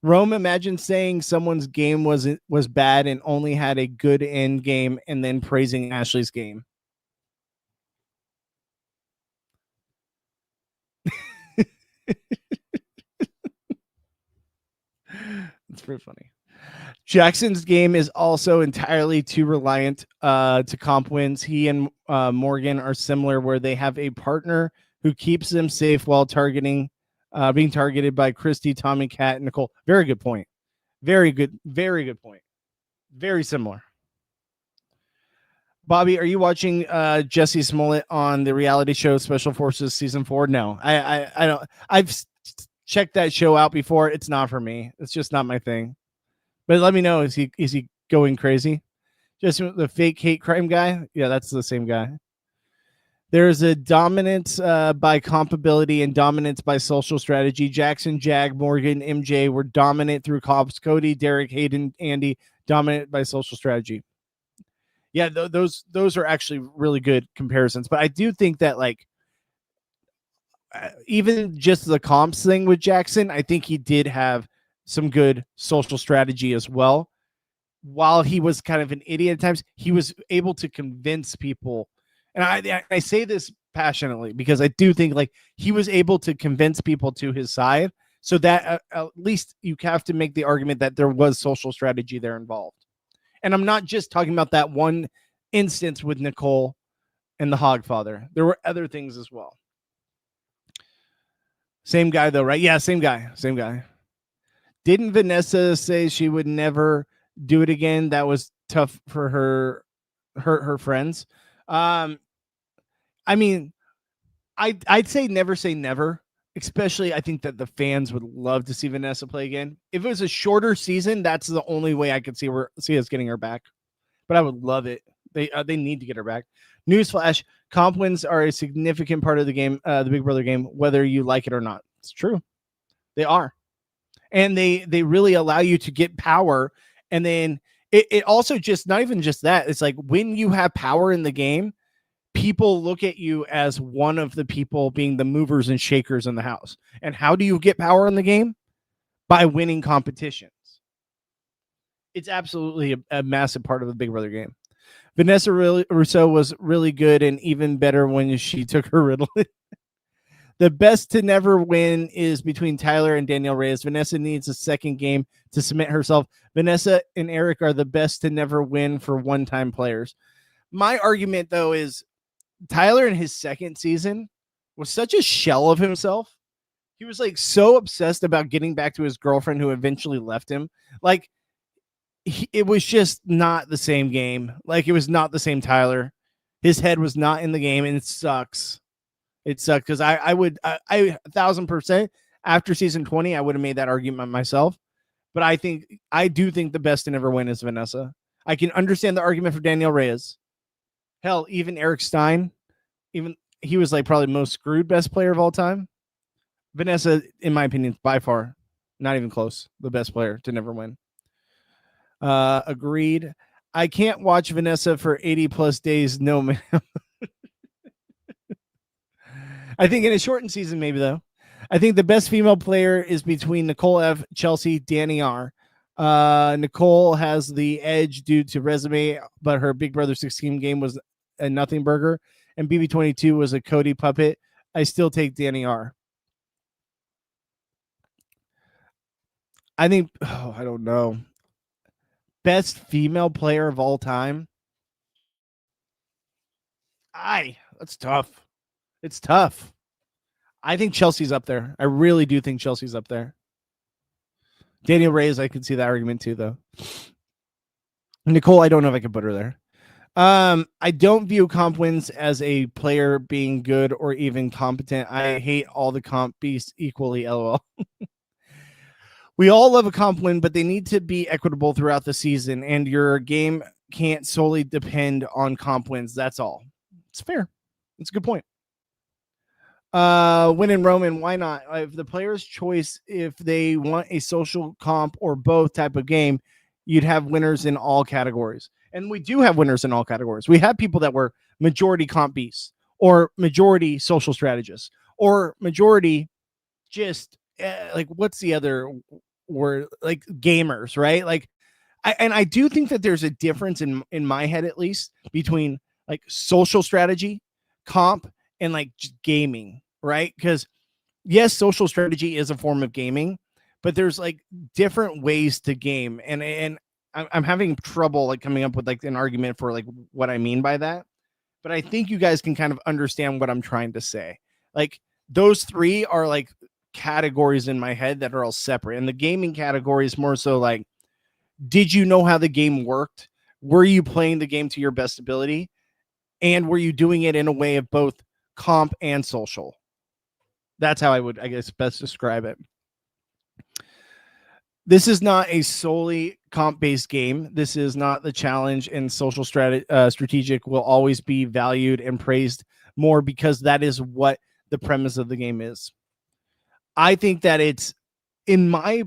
Rome, imagine saying someone's game was bad and only had a good end game and then praising Ashley's game. It's pretty funny. Jackson's game is also entirely too reliant to comp wins. He and Morgan are similar where they have a partner who keeps them safe while being targeted by Christy, Tommy, Kat, and Nicole. Very good point. Very good point. Very similar. Bobby, are you watching Jesse Smollett on the reality show Special Forces season 4? No, I don't. I've checked that show out before. It's not for me. It's just not my thing. But let me know, is he going crazy? Just the fake hate crime guy? Yeah, that's the same guy. There's a dominance by compatibility and dominance by social strategy. Jackson, Jag, Morgan, MJ were dominant through comps. Cody, Derek, Hayden, Andy, dominant by social strategy. Yeah, those are actually really good comparisons. But I do think that like even just the comps thing with Jackson, I think he did have some good social strategy as well. While he was kind of an idiot at times, he was able to convince people. And I say this passionately because I do think like he was able to convince people to his side, so that at least you have to make the argument that there was social strategy there involved. And I'm not just talking about that one instance with Nicole and the Hogfather. There were other things as well. Same guy though, right? Yeah, same guy. Didn't Vanessa say she would never do it again? That was tough for her friends. I mean, I'd say never. Especially, I think that the fans would love to see Vanessa play again. If it was a shorter season, that's the only way I could see us getting her back. But I would love it. They need to get her back. Newsflash: comp wins are a significant part of the game, the Big Brother game, whether you like it or not. It's true. They are. And they really allow you to get power. And then it also just, not even just that, it's like when you have power in the game, people look at you as one of the people being the movers and shakers in the house. And how do you get power in the game? By winning competitions. It's absolutely a massive part of the Big Brother game. Vanessa Rousseau was really good and even better when she took her Ritalin. The best to never win is between Tyler and Danielle Reyes. Vanessa needs a second game to cement herself. Vanessa and Eric are the best to never win for one-time players. My argument, though, is Tyler in his second season was such a shell of himself. He was like so obsessed about getting back to his girlfriend who eventually left him. Like it was just not the same game. Like it was not the same Tyler. His head was not in the game, and it sucks. It sucked because I 1,000% after season 20, I would have made that argument myself. But I do think the best to never win is Vanessa. I can understand the argument for Danielle Reyes. Hell, even Eric Stein, even he was like probably most screwed best player of all time. Vanessa, in my opinion, by far, not even close, the best player to never win. Agreed. I can't watch Vanessa for 80 plus days. No, ma'am. I think in a shortened season, maybe though. I think the best female player is between Nicole F, Chelsea, Danny R. Nicole has the edge due to resume, but her Big Brother 16 game was a nothing burger, and BB22 was a Cody puppet. I still take Danny R. I think, I don't know. Best female player of all time. That's tough. It's tough. I think Chelsea's up there. I really do think Chelsea's up there. Daniel Reyes, I could see that argument too, though. Nicole, I don't know if I could put her there. I don't view comp wins as a player being good or even competent. I hate all the comp beasts equally, lol. We all love a comp win, but they need to be equitable throughout the season, and your game can't solely depend on comp wins. That's all. It's fair. It's a good point. Win in Roman, why not? If the player's choice, if they want a social comp or both type of game, you'd have winners in all categories. And we do have winners in all categories. We have people that were majority comp beasts or majority social strategists or majority just like, what's the other word? Like gamers, right? Like, I do think that there's a difference in my head, at least, between like social strategy, comp, and like just gaming, right? Because yes, social strategy is a form of gaming, but there's like different ways to game, and I'm having trouble like coming up with like an argument for like what I mean by that. But I think you guys can kind of understand what I'm trying to say. Like those three are like categories in my head that are all separate, and the gaming category is more so like, did you know how the game worked? Were you playing the game to your best ability? And were you doing it in a way of both comp and social? That's how I would, I guess, best describe it. This is not a solely comp-based game. This is not the challenge, and social strategic will always be valued and praised more because that is what the premise of the game is. I think that it's in my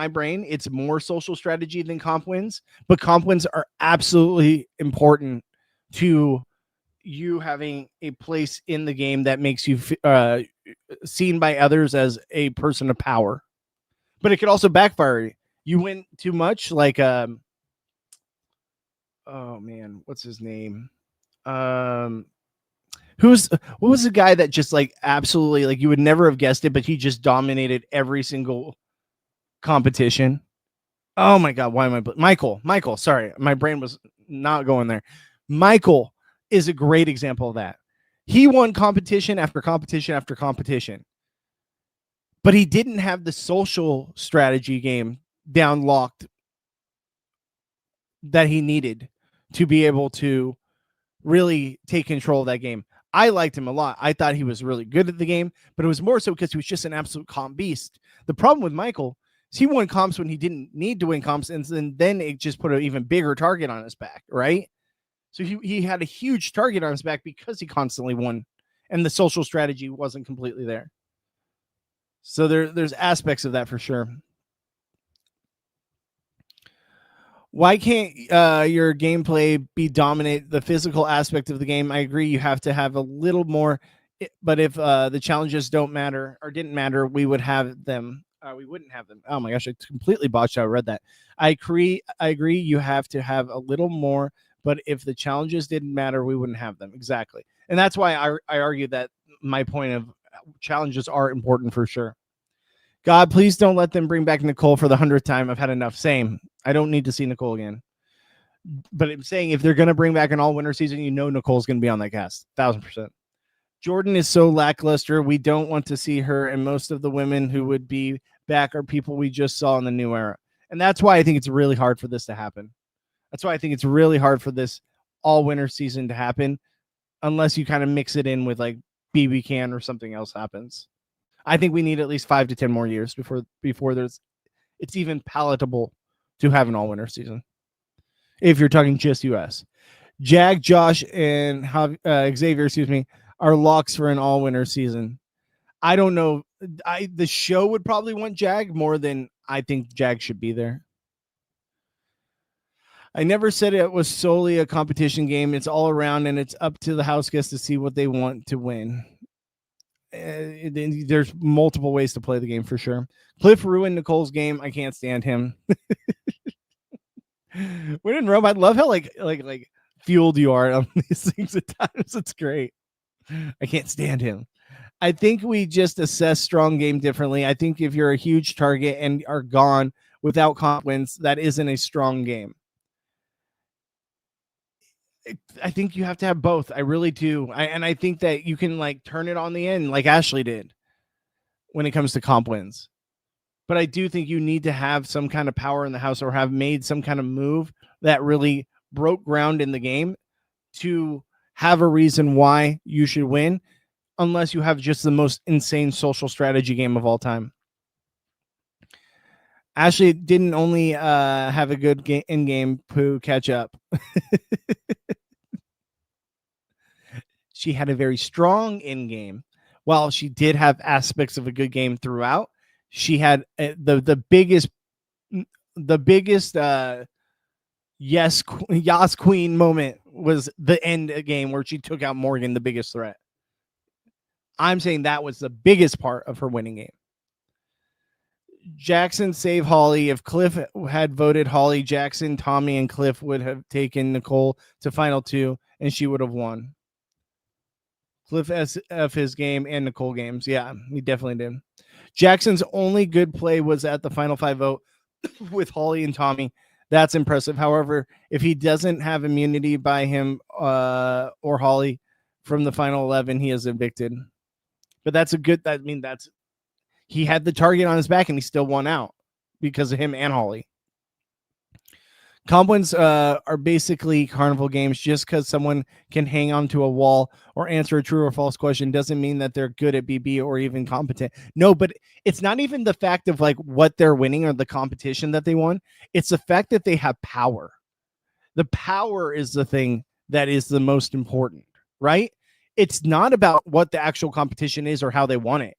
brain, it's more social strategy than comp wins, but comp wins are absolutely important to you having a place in the game that makes you seen by others as a person of power. But it could also backfire. You win too much, like oh man, what's his name? What was the guy that just like absolutely, like, you would never have guessed it, but he just dominated every single competition. Oh my god, why am I Michael, sorry, my brain was not going there. Michael is a great example of that. He won competition after competition after competition, but he didn't have the social strategy game down locked that he needed to be able to really take control of that game. I liked him a lot. I thought he was really good at the game, but it was more so because he was just an absolute comp beast. The problem with Michael is he won comps when he didn't need to win comps, and then it just put an even bigger target on his back, right? So he had a huge target on his back because he constantly won, and the social strategy wasn't completely there. So there's aspects of that for sure. Why can't your gameplay be dominant? The physical aspect of the game, I agree, you have to have a little more. But if the challenges don't matter or didn't matter, we would have them. We wouldn't have them. Oh my gosh, I completely botched how I read that. I agree. You have to have a little more. But if the challenges didn't matter, we wouldn't have them. Exactly. And that's why I argue that my point of challenges are important for sure. God, please don't let them bring back Nicole for the 100th time. I've had enough. Same. I don't need to see Nicole again. But I'm saying if they're going to bring back an all-winter season, you know Nicole's going to be on that cast. 1,000%. Jordan is so lackluster. We don't want to see her, and most of the women who would be back are people we just saw in the new era. And that's why I think it's really hard for this to happen. That's why I think it's really hard for this all-winter season to happen unless you kind of mix it in with like BB Can or something else happens. I think we need at least 5 to 10 more years before it's even palatable to have an all-winter season. If you're talking just US. Jag, Josh, and Xavier, are locks for an all-winter season. I don't know. The show would probably want Jag more than I think Jag should be there. I never said it was solely a competition game. It's all around, and it's up to the house guests to see what they want to win. There's multiple ways to play the game for sure. Cliff ruined Nicole's game. I can't stand him. When in Rome, I love how like fueled you are on these things at times. It's great. I can't stand him. I think we just assess strong game differently. I think if you're a huge target and are gone without comp wins, that isn't a strong game. I think you have to have both. I really do. And I think that you can like turn it on the end like Ashley did when it comes to comp wins. But I do think you need to have some kind of power in the house or have made some kind of move that really broke ground in the game to have a reason why you should win, unless you have just the most insane social strategy game of all time. Ashley didn't only have a good in-game poo catch up. She had a very strong in-game. While she did have aspects of a good game throughout, she had the biggest Yas Queen moment was the end of game where she took out Morgan, the biggest threat. I'm saying that was the biggest part of her winning game. Jackson save Holly. If Cliff had voted Holly, Jackson, Tommy, and Cliff would have taken Nicole to final two, and she would have won. Cliff SF his game and Nicole games. Yeah, he definitely did. Jackson's only good play was at the final 5 vote with Holly and Tommy. That's impressive. However, if he doesn't have immunity by him or Holly from the final 11, he is evicted. But that's a good. He had the target on his back and he still won out because of him and Holly. Comp wins are basically carnival games. Just because someone can hang onto a wall or answer a true or false question doesn't mean that they're good at BB or even competent. No, but it's not even the fact of like what they're winning or the competition that they won. It's the fact that they have power. The power is the thing that is the most important, right? It's not about what the actual competition is or how they won it.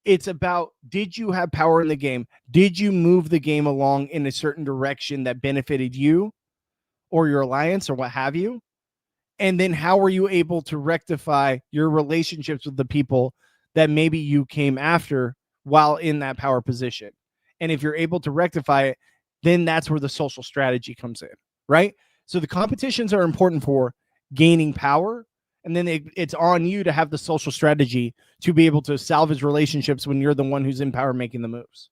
It's about, did you have power in the game? Did you move the game along in a certain direction that benefited you or your alliance or what have you? And then how were you able to rectify your relationships with the people that maybe you came after while in that power position? And if you're able to rectify it, then that's where the social strategy comes in, right? So the competitions are important for gaining power. And then it's on you to have the social strategy to be able to salvage relationships when you're the one who's in power making the moves.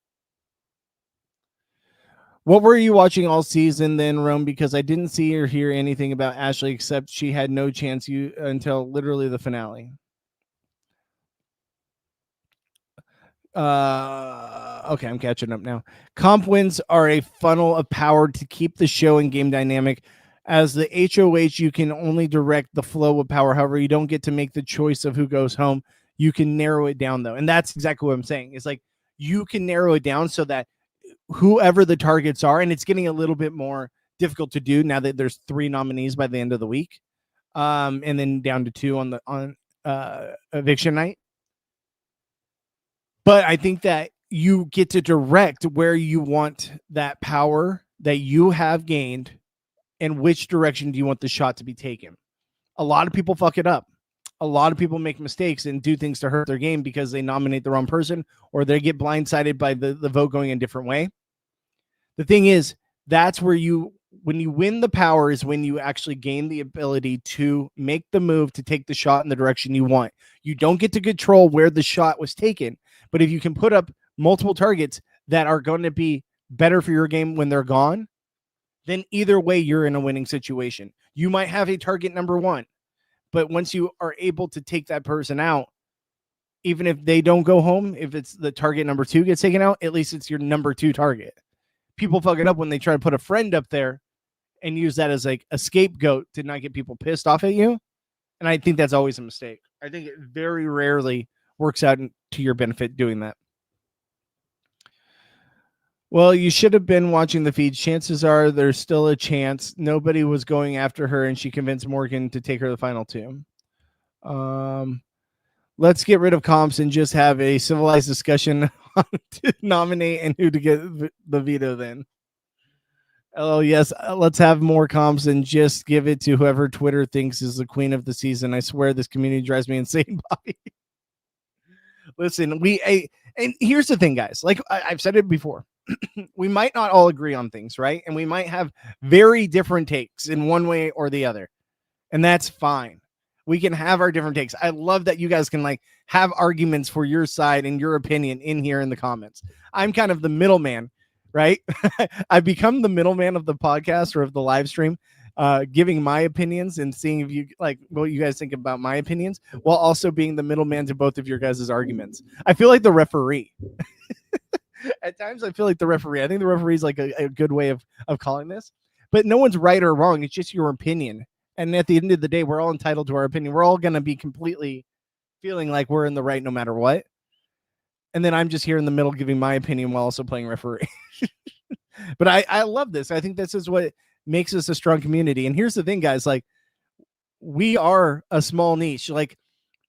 What were you watching all season then, Rome? Because I didn't see or hear anything about Ashley except she had no chance until literally the finale. Okay, I'm catching up now. Comp wins are a funnel of power to keep the show and game dynamic. As the HOH, you can only direct the flow of power. However, you don't get to make the choice of who goes home. You can narrow it down, though. And that's exactly what I'm saying. It's like you can narrow it down so that whoever the targets are, and it's getting a little bit more difficult to do now that there's 3 nominees by the end of the week, and then down to 2 on eviction night. But I think that you get to direct where you want that power that you have gained and which direction do you want the shot to be taken. A lot of people fuck it up. A lot of people make mistakes and do things to hurt their game because they nominate the wrong person or they get blindsided by the vote going a different way. The thing is, that's where when you win the power is when you actually gain the ability to make the move to take the shot in the direction you want. You don't get to control where the shot was taken, but if you can put up multiple targets that are going to be better for your game when they're gone, then either way, you're in a winning situation. You might have a target number 1, but once you are able to take that person out, even if they don't go home, if it's the target number 2 gets taken out, at least it's your number 2 target. People fuck it up when they try to put a friend up there and use that as like a scapegoat to not get people pissed off at you. And I think that's always a mistake. I think it very rarely works out to your benefit doing that. Well, you should have been watching the feed. Chances are there's still a chance. Nobody was going after her, and she convinced Morgan to take her to the final 2. Let's get rid of comps and just have a civilized discussion on to nominate and who to get the veto then. Oh, yes. Let's have more comps and just give it to whoever Twitter thinks is the queen of the season. I swear this community drives me insane, Bobby. Listen, and here's the thing, guys. Like I've said it before. We might not all agree on things, right? And we might have very different takes in one way or the other. And that's fine. We can have our different takes. I love that you guys can like have arguments for your side and your opinion in here in the comments. I'm kind of the middleman, right? I've become the middleman of the podcast or of the live stream, giving my opinions and seeing if you like what you guys think about my opinions, while also being the middleman to both of your guys' arguments. I feel like the referee. At times I feel like the referee. I think the referee is like a good way of calling this, but no one's right or wrong. It's just your opinion. And at the end of the day, we're all entitled to our opinion. We're all going to be completely feeling like we're in the right no matter what. And then I'm just here in the middle giving my opinion while also playing referee. But I love this. I think this is what makes us a strong community. And here's the thing, guys, like we are a small niche. Like,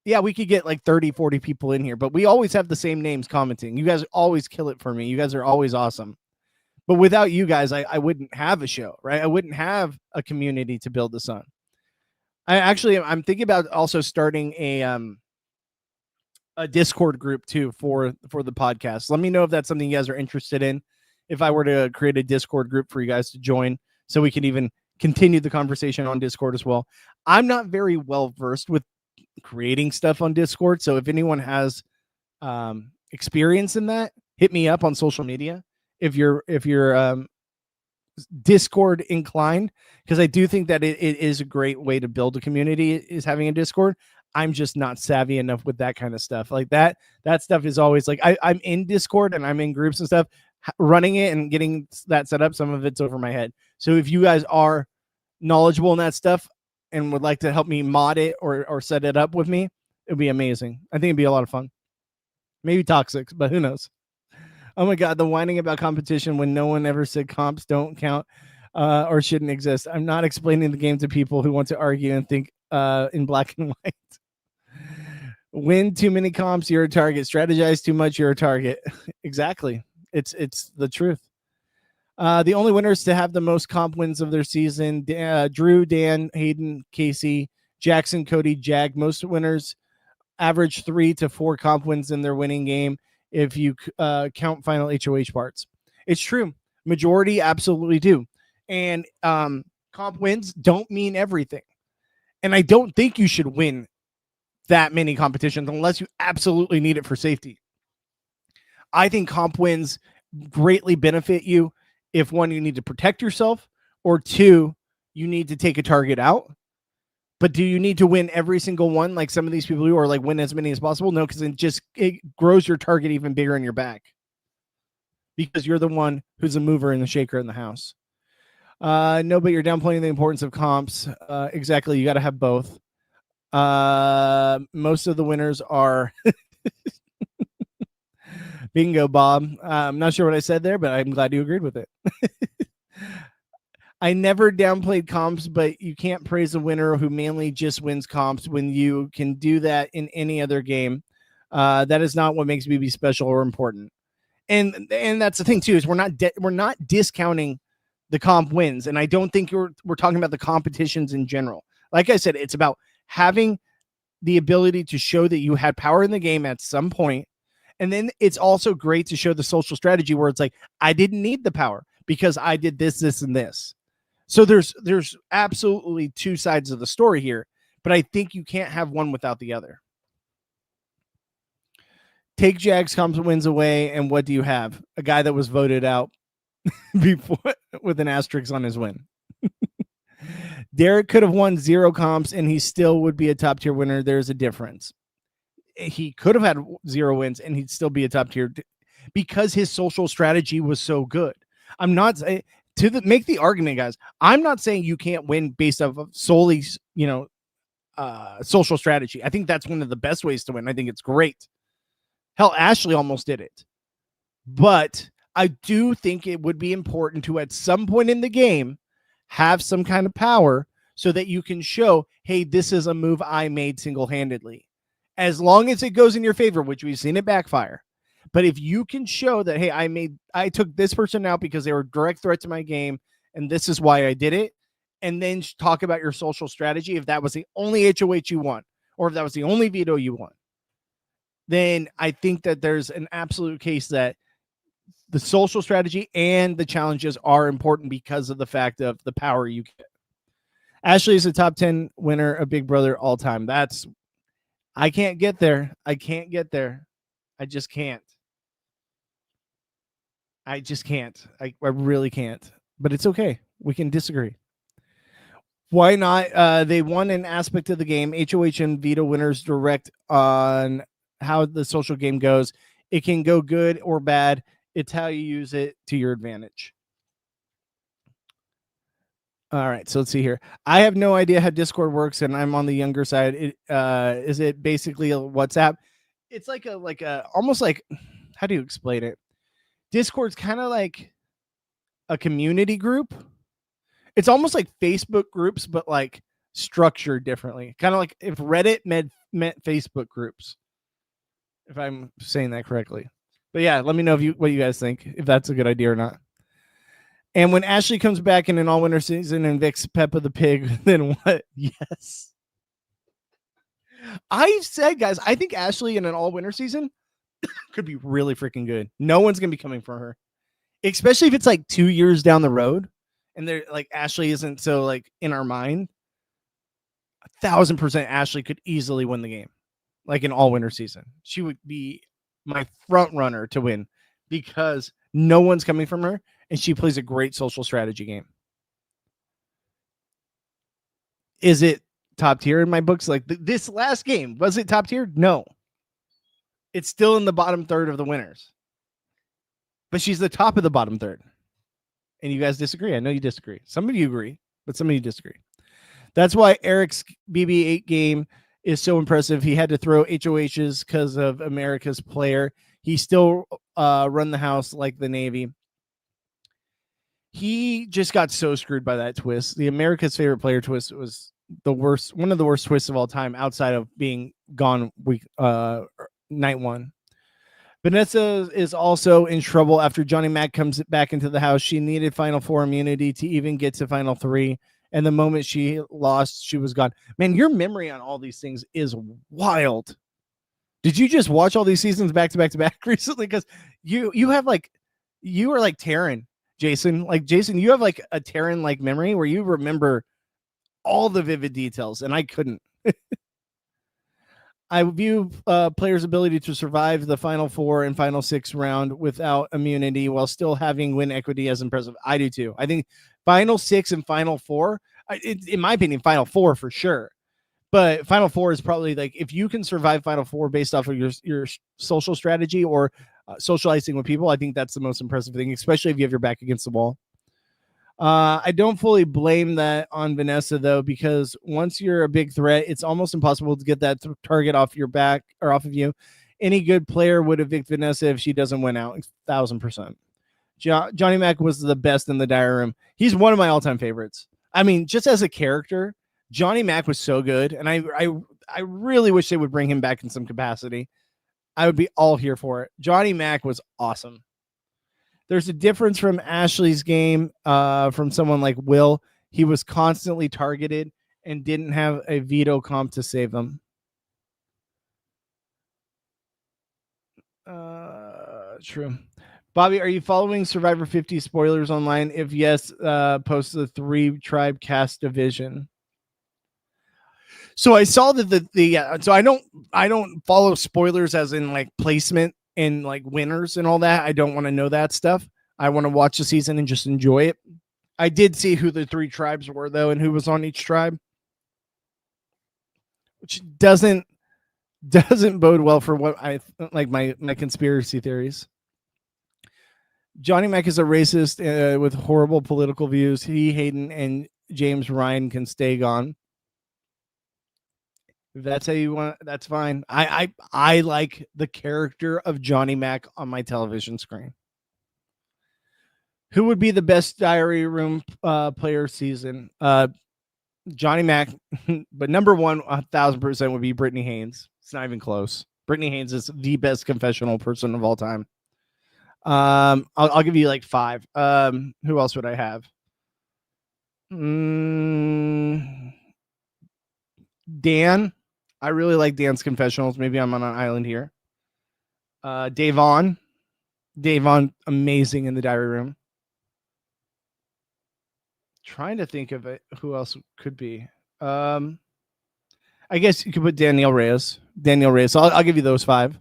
yeah, we could get like 30, 40 people in here, but we always have the same names commenting. You guys always kill it for me. You guys are always awesome. But without you guys, I wouldn't have a show, right? I wouldn't have a community to build this on. I'm thinking about also starting a Discord group too for the podcast. Let me know if that's something you guys are interested in. If I were to create a Discord group for you guys to join, so we can even continue the conversation on Discord as well. I'm not very well versed with creating stuff on Discord, so if anyone has experience in that, hit me up on social media. If you're Discord inclined, because I do think that it is a great way to build a community, is having a Discord. I'm just not savvy enough with that kind of stuff. Like that stuff is always like I'm in Discord and I'm in groups and stuff, running it and getting that set up. Some of it's over my head. So if you guys are knowledgeable in that stuff and would like to help me mod it or set it up with me, it'd be amazing. I think it'd be a lot of fun. Maybe toxic, but who knows? Oh my God, the whining about competition when no one ever said comps don't count or shouldn't exist. I'm not explaining the game to people who want to argue and think in black and white. Win too many comps, you're a target. Strategize too much, you're a target. Exactly. It's the truth. The only winners to have the most comp wins of their season: Drew, Dan, Hayden, Casey, Jackson, Cody, Jag. Most winners average 3 to 4 comp wins in their winning game if you count final HOH parts. It's true. Majority absolutely do. And comp wins don't mean everything. And I don't think you should win that many competitions unless you absolutely need it for safety. I think comp wins greatly benefit you if, one, you need to protect yourself, or 2, you need to take a target out. But do you need to win every single one like some of these people do, or like win as many as possible? No, because it grows your target even bigger in your back, because you're the one who's a mover and the shaker in the house. No, but you're downplaying the importance of comps. Exactly. You got to have both. Most of the winners are bingo, Bob. I'm not sure what I said there, but I'm glad you agreed with it. I never downplayed comps, but you can't praise a winner who mainly just wins comps when you can do that in any other game. That is not what makes BB special or important. And that's the thing too, is we're not discounting the comp wins. And I don't think we're talking about the competitions in general. Like I said, it's about having the ability to show that you had power in the game at some point. And then it's also great to show the social strategy where it's like, I didn't need the power because I did this, this, and this. So there's absolutely two sides of the story here, but I think you can't have one without the other. Take Jags comps wins away, and what do you have? A guy that was voted out before with an asterisk on his win. Derek could have won 0 comps, and he still would be a top tier winner. There's a difference. He could have had 0 wins, and he'd still be a top tier because his social strategy was so good. I'm not saying make the argument, guys. I'm not saying you can't win based off of solely, social strategy. I think that's one of the best ways to win. I think it's great. Hell, Ashley almost did it. But I do think it would be important to, at some point in the game, have some kind of power so that you can show, hey, this is a move I made single-handedly. As long as it goes in your favor, which we've seen it backfire. But if you can show that, hey, I took this person out because they were a direct threat to my game, and this is why I did it, and then talk about your social strategy, if that was the only HOH you want, or if that was the only veto you want, then I think that there's an absolute case that the social strategy and the challenges are important because of the fact of the power you get. Ashley is a top 10 winner of Big Brother all time. I can't get there. I can't get there. I just can't. I just can't. I really can't. But it's okay. We can disagree. Why not? They won an aspect of the game. HOH and veto winners direct on how the social game goes. It can go good or bad. It's how you use it to your advantage. All right, so let's see here. I have no idea how Discord works, and I'm on the younger side. Is it basically a WhatsApp? It's like a almost like, how do you explain it? Discord's kind of like a community group. It's almost like Facebook groups, but like structured differently. Kind of like if Reddit meant Facebook groups. If I'm saying that correctly. But yeah, let me know what you guys think, if that's a good idea or not. And when Ashley comes back in an all-winter season and evicts Peppa the Pig, then what? Yes. I said, guys, I think Ashley in an all-winter season could be really freaking good. No one's going to be coming for her. Especially if it's like 2 years down the road and they're like Ashley isn't so like in our mind. 1,000% Ashley could easily win the game. Like an all-winter season. She would be my front runner to win because no one's coming from her. And she plays a great social strategy game. Is it top tier in my books? Like this last game, was it top tier? No. It's still in the bottom third of the winners. But she's the top of the bottom third. And you guys disagree. I know you disagree. Some of you agree, but some of you disagree. That's why Eric's BB-8 game is so impressive. He had to throw HOHs because of America's player. He still run the house like the Navy. He just got so screwed by that twist. The America's favorite player twist was the worst, one of the worst twists of all time, outside of being gone night one. Vanessa is also in trouble after Johnny Mac comes back into the house. She needed Final Four immunity to even get to Final Three. And the moment she lost, she was gone. Man, your memory on all these things is wild. Did you just watch all these seasons back to back to back recently? Because you have like, you are like Taryn. Jason, you have like a Terran like memory where you remember all the vivid details, and I couldn't. I view players' ability to survive the Final Four and Final Six round without immunity while still having win equity as impressive. I do too. I think Final Six and Final Four, in my opinion, Final Four for sure. But Final Four is probably like if you can survive Final Four based off of your social strategy or socializing with people, I think that's the most impressive thing, especially if you have your back against the wall. I don't fully blame that on Vanessa, though, because once you're a big threat, it's almost impossible to get that target off your back or off of you. Any good player would evict Vanessa if she doesn't win out, 1,000%. Johnny Mac was the best in the diary room. He's one of my all-time favorites. I mean, just as a character, Johnny Mac was so good, and I really wish they would bring him back in some capacity. I would be all here for it. Johnny Mac was awesome. There's a difference from Ashley's game from someone like Will. He was constantly targeted and didn't have a veto comp to save them. True. Bobby, are you following Survivor 50 spoilers online? If yes, post the 3-tribe cast division. So I saw that so I don't follow spoilers as in like placement and like winners and all that. I don't want to know that stuff. I want to watch the season and just enjoy it. I did see who the 3 tribes were though and who was on each tribe, which doesn't bode well for what I like my conspiracy theories. Johnny Mac is a racist with horrible political views. He, Hayden, and James Ryan can stay gone. If that's how you want, that's fine. I like the character of Johnny Mac on my television screen. Who would be the best diary room player season? Johnny Mac, but number one, 1,000% would be Brittany Haynes. It's not even close. Brittany Haynes is the best confessional person of all time. I'll give you like 5. Who else would I have? Dan. I really like Dan's confessionals. Maybe I'm on an island here. Davon, amazing in the diary room. trying to think of it. Who else could be? I guess you could put Danielle Reyes. I'll give you those 5.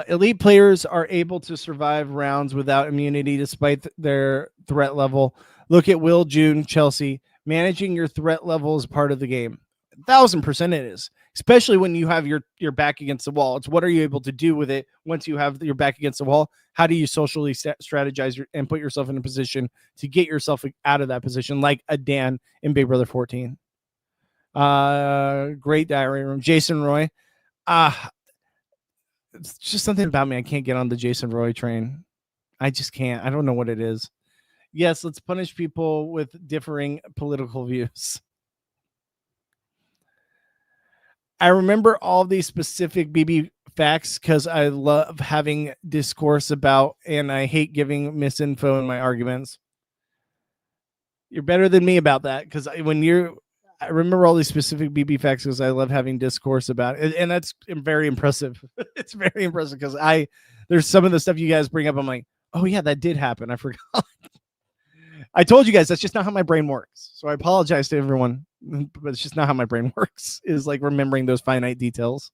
Elite players are able to survive rounds without immunity despite their threat level. Look at Will, June, Chelsea. Managing your threat level is part of the game. 1,000% it is, especially when you have your back against the wall. It's what are you able to do with it once you have your back against the wall? How do you socially strategize and put yourself in a position to get yourself out of that position, like a Dan in Big Brother 14? Great diary room. Jason Roy. It's just something about me. I can't get on the Jason Roy train. I just can't. I don't know what it is. Yes, let's punish people with differing political views. I remember all these specific BB facts because I love having discourse about, and I hate giving misinfo in my arguments. You're better than me about that because I remember all these specific BB facts because I love having discourse about it, and that's very impressive. It's very impressive because there's some of the stuff you guys bring up. I'm like, oh yeah, that did happen. I forgot. I told you guys that's just not how my brain works. So I apologize to everyone, but it's just not how my brain works. Is like remembering those finite details.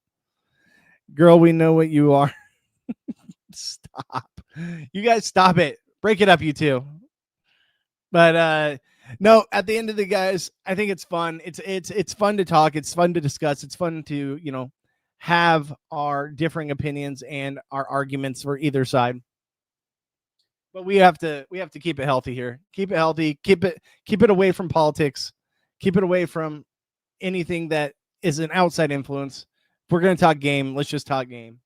Girl, we know what you are. Stop. You guys stop it. Break it up, you two. But no, at the end of the guys, I think it's fun. It's fun to talk. It's fun to discuss. It's fun to, have our differing opinions and our arguments for either side. But we have to keep it healthy here. Keep it healthy. Keep it away from politics. Keep it away from anything that is an outside influence. If we're going to talk game, let's just talk game.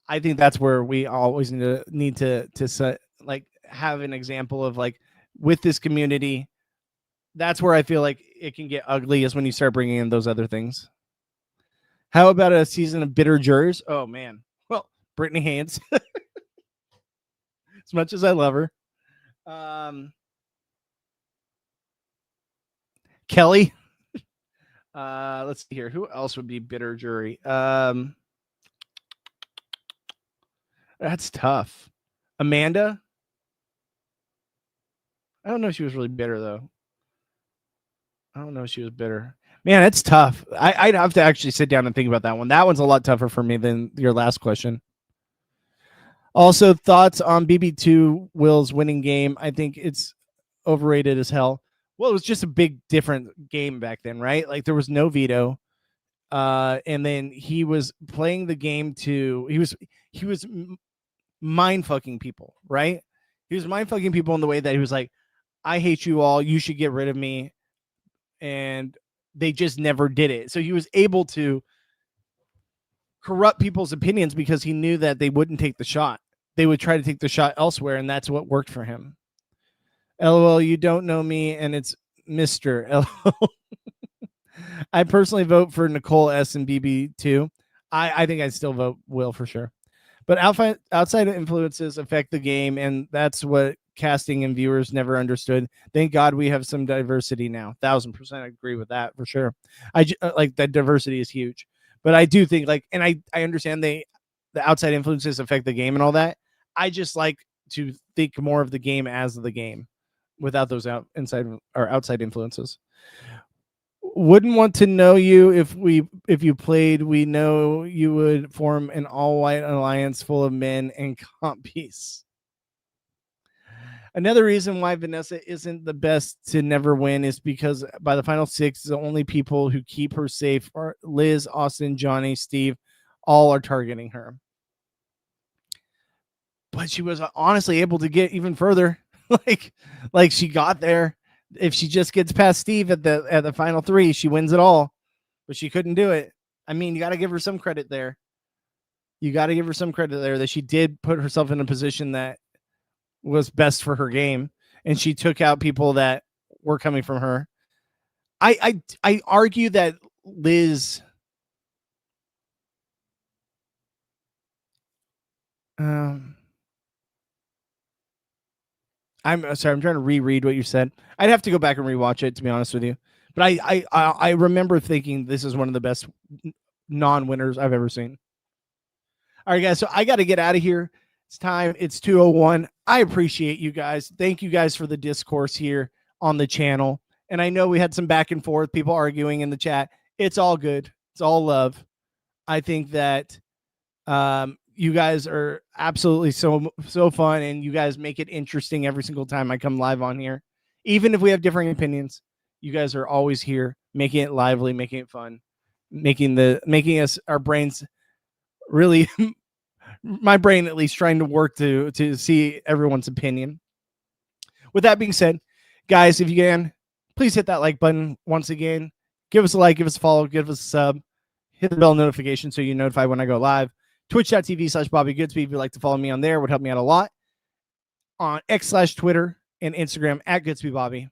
I think that's where we always need to set, like, have an example of, like, with this community. That's where I feel like it can get ugly, is when you start bringing in those other things. How about a season of bitter jurors? Oh man. Well, Brittany Haynes. As much as I love her. Kelly. Let's see here. Who else would be bitter jury? That's tough. Amanda. I don't know if she was really bitter, though. I don't know if she was bitter. Man, it's tough. I'd have to actually sit down and think about that one. That one's a lot tougher for me than your last question. Also, thoughts on BB2 Will's winning game. I think it's overrated as hell. Well, it was just a big different game back then, right? Like, there was no veto. And then he was playing the game he was mind fucking people, right? He was mind fucking people in the way that he was like, I hate you all. You should get rid of me. And they just never did it. So he was able to corrupt people's opinions because he knew that they wouldn't take the shot. They would try to take the shot elsewhere, and that's what worked for him. LOL, you don't know me, and it's Mr. LOL. I personally vote for Nicole S and BB2. I think I'd still vote Will for sure. But outside influences affect the game, and that's what casting and viewers never understood. Thank God we have some diversity now. 1,000% I agree with that for sure. Like, that diversity is huge. But I do think, like, and I understand the outside influences affect the game and all that. I just like to think more of the game as the game without those outside influences. Wouldn't want to know you if you played. We know you would form an all-white alliance full of men and comp peace. Another reason why Vanessa isn't the best to never win is because by the final 6, the only people who keep her safe are Liz, Austin, Johnny, Steve. All are targeting her. But she was honestly able to get even further. like she got there. If she just gets past Steve at the final 3, she wins it all. But she couldn't do it. I mean, you got to give her some credit there. That she did put herself in a position that was best for her game, and she took out people that were coming from her. I argue that Liz I'm sorry, I'm trying to reread what you said. I'd have to go back and rewatch it, to be honest with you. But I remember thinking this is one of the best non-winners I've ever seen. All right, guys, so I got to get out of here. It's time. It's 2:01. I appreciate you guys. Thank you guys for the discourse here on the channel. And I know we had some back and forth, people arguing in the chat. It's all good. It's all love. I think that you guys are absolutely so fun, and you guys make it interesting every single time I come live on here. Even if we have differing opinions, you guys are always here, making it lively, making it fun, making us, our brains really my brain at least trying to work to see everyone's opinion. With that being said, guys, if you can, please hit that like button once again. Give us a like, give us a follow, give us a sub, hit the bell notification so you're notified when I go live. Twitch.tv/Bobby Goodsby. If you'd like to follow me on there, would help me out a lot. On X/Twitter and Instagram @GoodsbyBobby.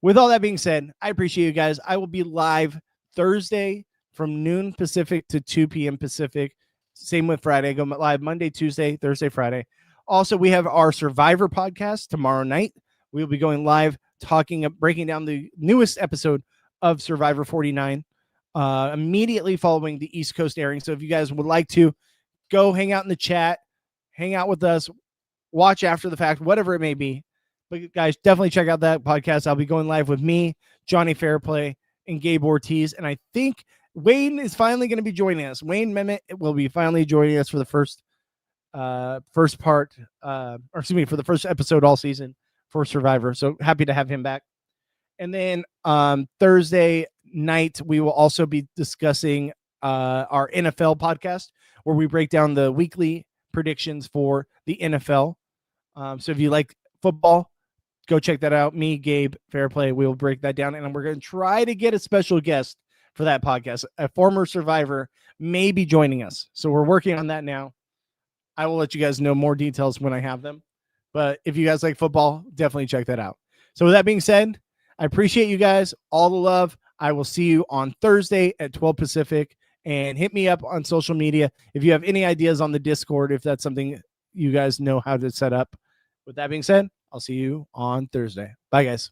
With all that being said, I appreciate you guys. I will be live Thursday from noon Pacific to 2 p.m. Pacific. Same with Friday. Go live Monday, Tuesday, Thursday, Friday. Also, we have our Survivor podcast tomorrow night. We'll be going live, breaking down the newest episode of Survivor 49, immediately following the East Coast airing. So if you guys would like to, go hang out in the chat, hang out with us, watch after the fact, whatever it may be. But guys, definitely check out that podcast. I'll be going live with me, Johnny Fairplay, and Gabe Ortiz. And I think Wayne is finally going to be joining us. Wayne Mehmet will be finally joining us for the first part, for the first episode all season for Survivor. So happy to have him back. And then Thursday night, we will also be discussing our NFL podcast, where we break down the weekly predictions for the NFL. So if you like football, go check that out. Me, Gabe, Fairplay, we will break that down. And we're going to try to get a special guest for that podcast. A former Survivor may be joining us. So we're working on that now. I will let you guys know more details when I have them. But if you guys like football, definitely check that out. So with that being said, I appreciate you guys. All the love. I will see you on Thursday at 12 Pacific. And hit me up on social media if you have any ideas on the Discord, if that's something you guys know how to set up. With that being said, I'll see you on Thursday. Bye, guys.